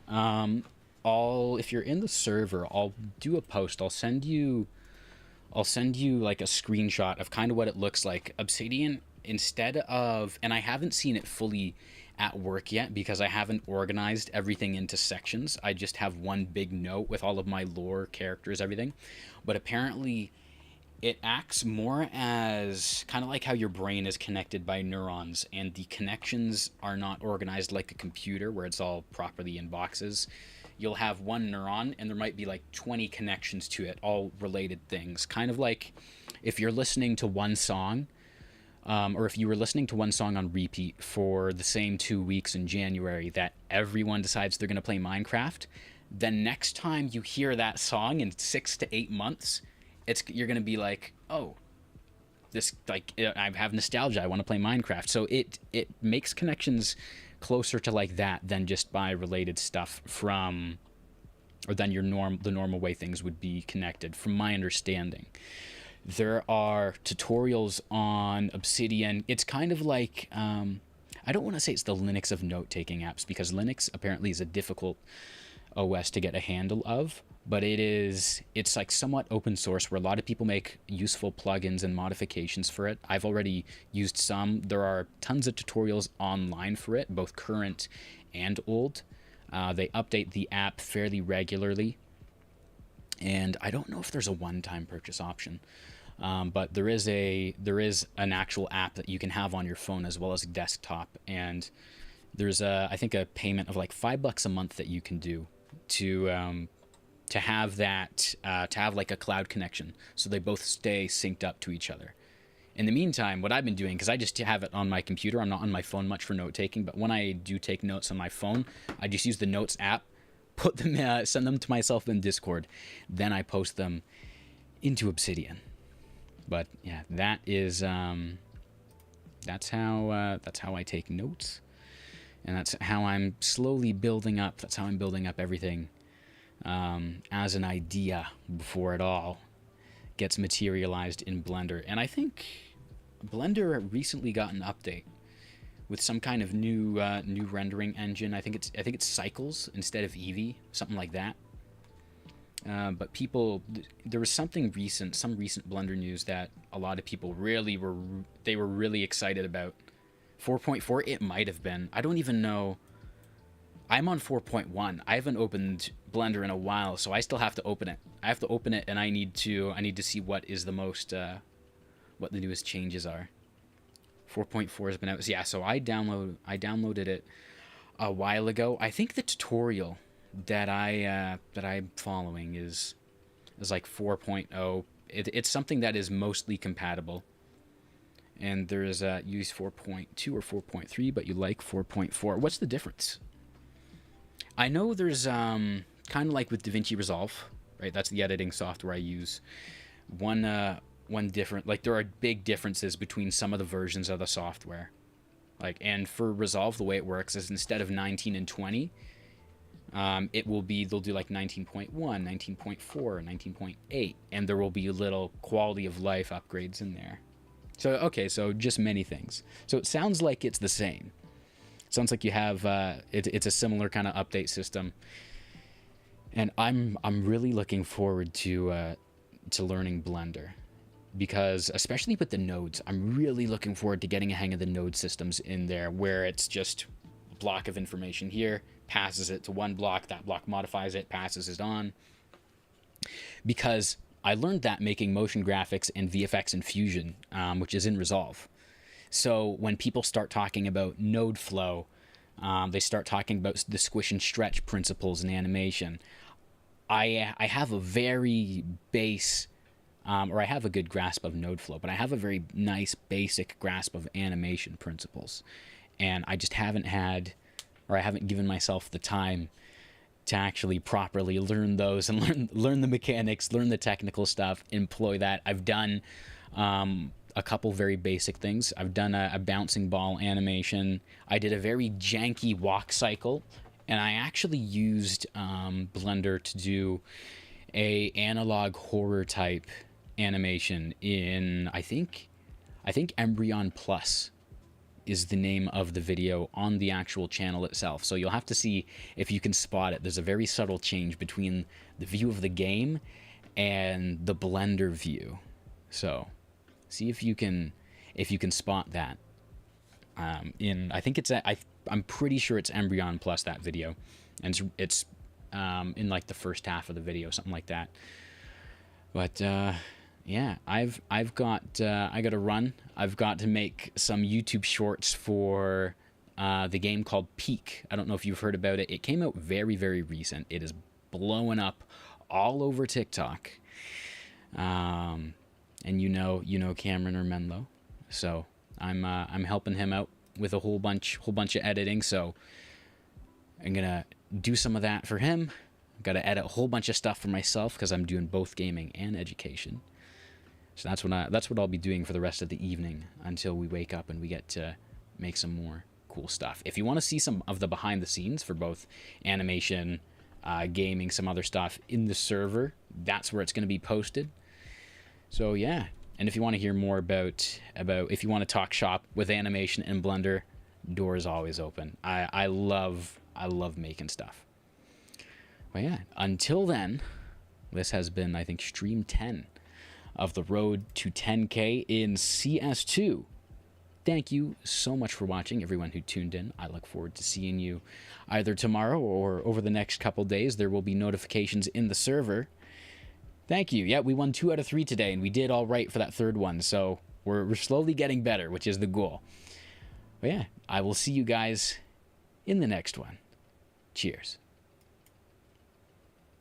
If you're in the server, I'll do a post. I'll send you like a screenshot of kind of what it looks like. Obsidian instead of, and I haven't seen it fully at work yet because I haven't organized everything into sections. I just have one big note with all of my lore, characters, everything. But apparently it acts more as kind of like how your brain is connected by neurons, and the connections are not organized like a computer where it's all properly in boxes. You'll have one neuron and there might be like 20 connections to it, all related things. Kind of like if you're listening to one song, or if you were listening to one song on repeat for the same 2 weeks in January that everyone decides they're going to play Minecraft, then next time you hear that song in 6 to 8 months, you're going to be like, oh, this, like, I have nostalgia, I want to play Minecraft. So it makes connections closer to like that than just by related stuff from, or than the normal way things would be connected, from my understanding. There are tutorials on Obsidian. It's kind of like, I don't want to say it's the Linux of note-taking apps, because Linux apparently is a difficult OS to get a handle of, but it's like somewhat open source where a lot of people make useful plugins and modifications for it. I've already used some. There are tons of tutorials online for it, both current and old. They update the app fairly regularly, and I don't know if there's a one-time purchase option. But there is an actual app that you can have on your phone as well as a desktop, and there's I think a payment of like $5 a month that you can do to have that to have like a cloud connection, so they both stay synced up to each other. In the meantime, what I've been doing, because I just have it on my computer, I'm not on my phone much for note taking, but when I do take notes on my phone, I just use the Notes app, put them send them to myself in Discord, then I post them into Obsidian. But yeah, that is that's how I take notes, and that's how I'm slowly building up. That's how I'm building up everything as an idea before it all gets materialized in Blender. And I think Blender recently got an update with some kind of new rendering engine. I think it's Cycles instead of Eevee, something like that. But there was some recent Blender news that a lot of people really were really excited about. 4.4, it might have been. I don't even know. I'm on 4.1. I haven't opened Blender in a while, so I still have to open it. I have to open it, and I need to see what is the most, what the newest changes are. 4.4 has been out. Yeah, so I downloaded it a while ago. I think the tutorial that I'm following is like 4.0. It's something that is mostly compatible, and there's use 4.2 or 4.3, but you like 4.4. What's the difference? I know there's kind of like with DaVinci Resolve, right? That's the editing software I use. One different, like, there are big differences between some of the versions of the software. Like, and for Resolve, the way it works is instead of 19 and 20, it will be, they'll do like 19.1, 19.4, 19.8, and there will be little quality of life upgrades in there. So, okay, so just many things. So it sounds like it's the same. It sounds like you have, it's a similar kind of update system. And I'm really looking forward to learning Blender, because especially with the nodes, I'm really looking forward to getting a hang of the node systems in there, where it's just a block of information here, passes it to one block, that block modifies it, passes it on. Because I learned that making motion graphics and VFX in Fusion, which is in Resolve. So when people start talking about node flow, they start talking about the squish and stretch principles in animation. I have a very base, or I have a good grasp of node flow, but I have a very nice basic grasp of animation principles. And I just haven't had, or I haven't given myself the time to actually properly learn those and learn the mechanics, learn the technical stuff, employ that. I've done a couple very basic things. I've done a bouncing ball animation. I did a very janky walk cycle, and I actually used Blender to do a analog horror type animation in, I think Embryon Plus is the name of the video on the actual channel itself. So you'll have to see if you can spot it. There's a very subtle change between the view of the game and the Blender view. So see if you can, if you can spot that. I think it's I'm pretty sure it's Embryon plus that video, and it's in like the first half of the video, something like that. But yeah, I've got I got to run. I've got to make some YouTube shorts for the game called Peak. I don't know if you've heard about it. It came out very, very recent. It is blowing up all over TikTok. And you know Cameron or Menlo, so I'm helping him out with a whole bunch of editing. So I'm gonna do some of that for him. I've got to edit a whole bunch of stuff for myself because I'm doing both gaming and education. So that's what I'll be doing for the rest of the evening until we wake up and we get to make some more cool stuff. If you want to see some of the behind the scenes for both animation, gaming, some other stuff in the server, that's where it's going to be posted. So yeah, and if you want to hear more about if you want to talk shop with animation and Blender, door is always open. I love making stuff. Well, yeah, until then, this has been, I think, stream 10 of the road to 10K in CS2. Thank you so much for watching, everyone who tuned in. I look forward to seeing you either tomorrow or over the next couple days. There will be notifications in the server. Thank you. Yeah, we won 2 out of 3 today, and we did all right for that third one. So we're slowly getting better, which is the goal. But yeah, I will see you guys in the next one. Cheers.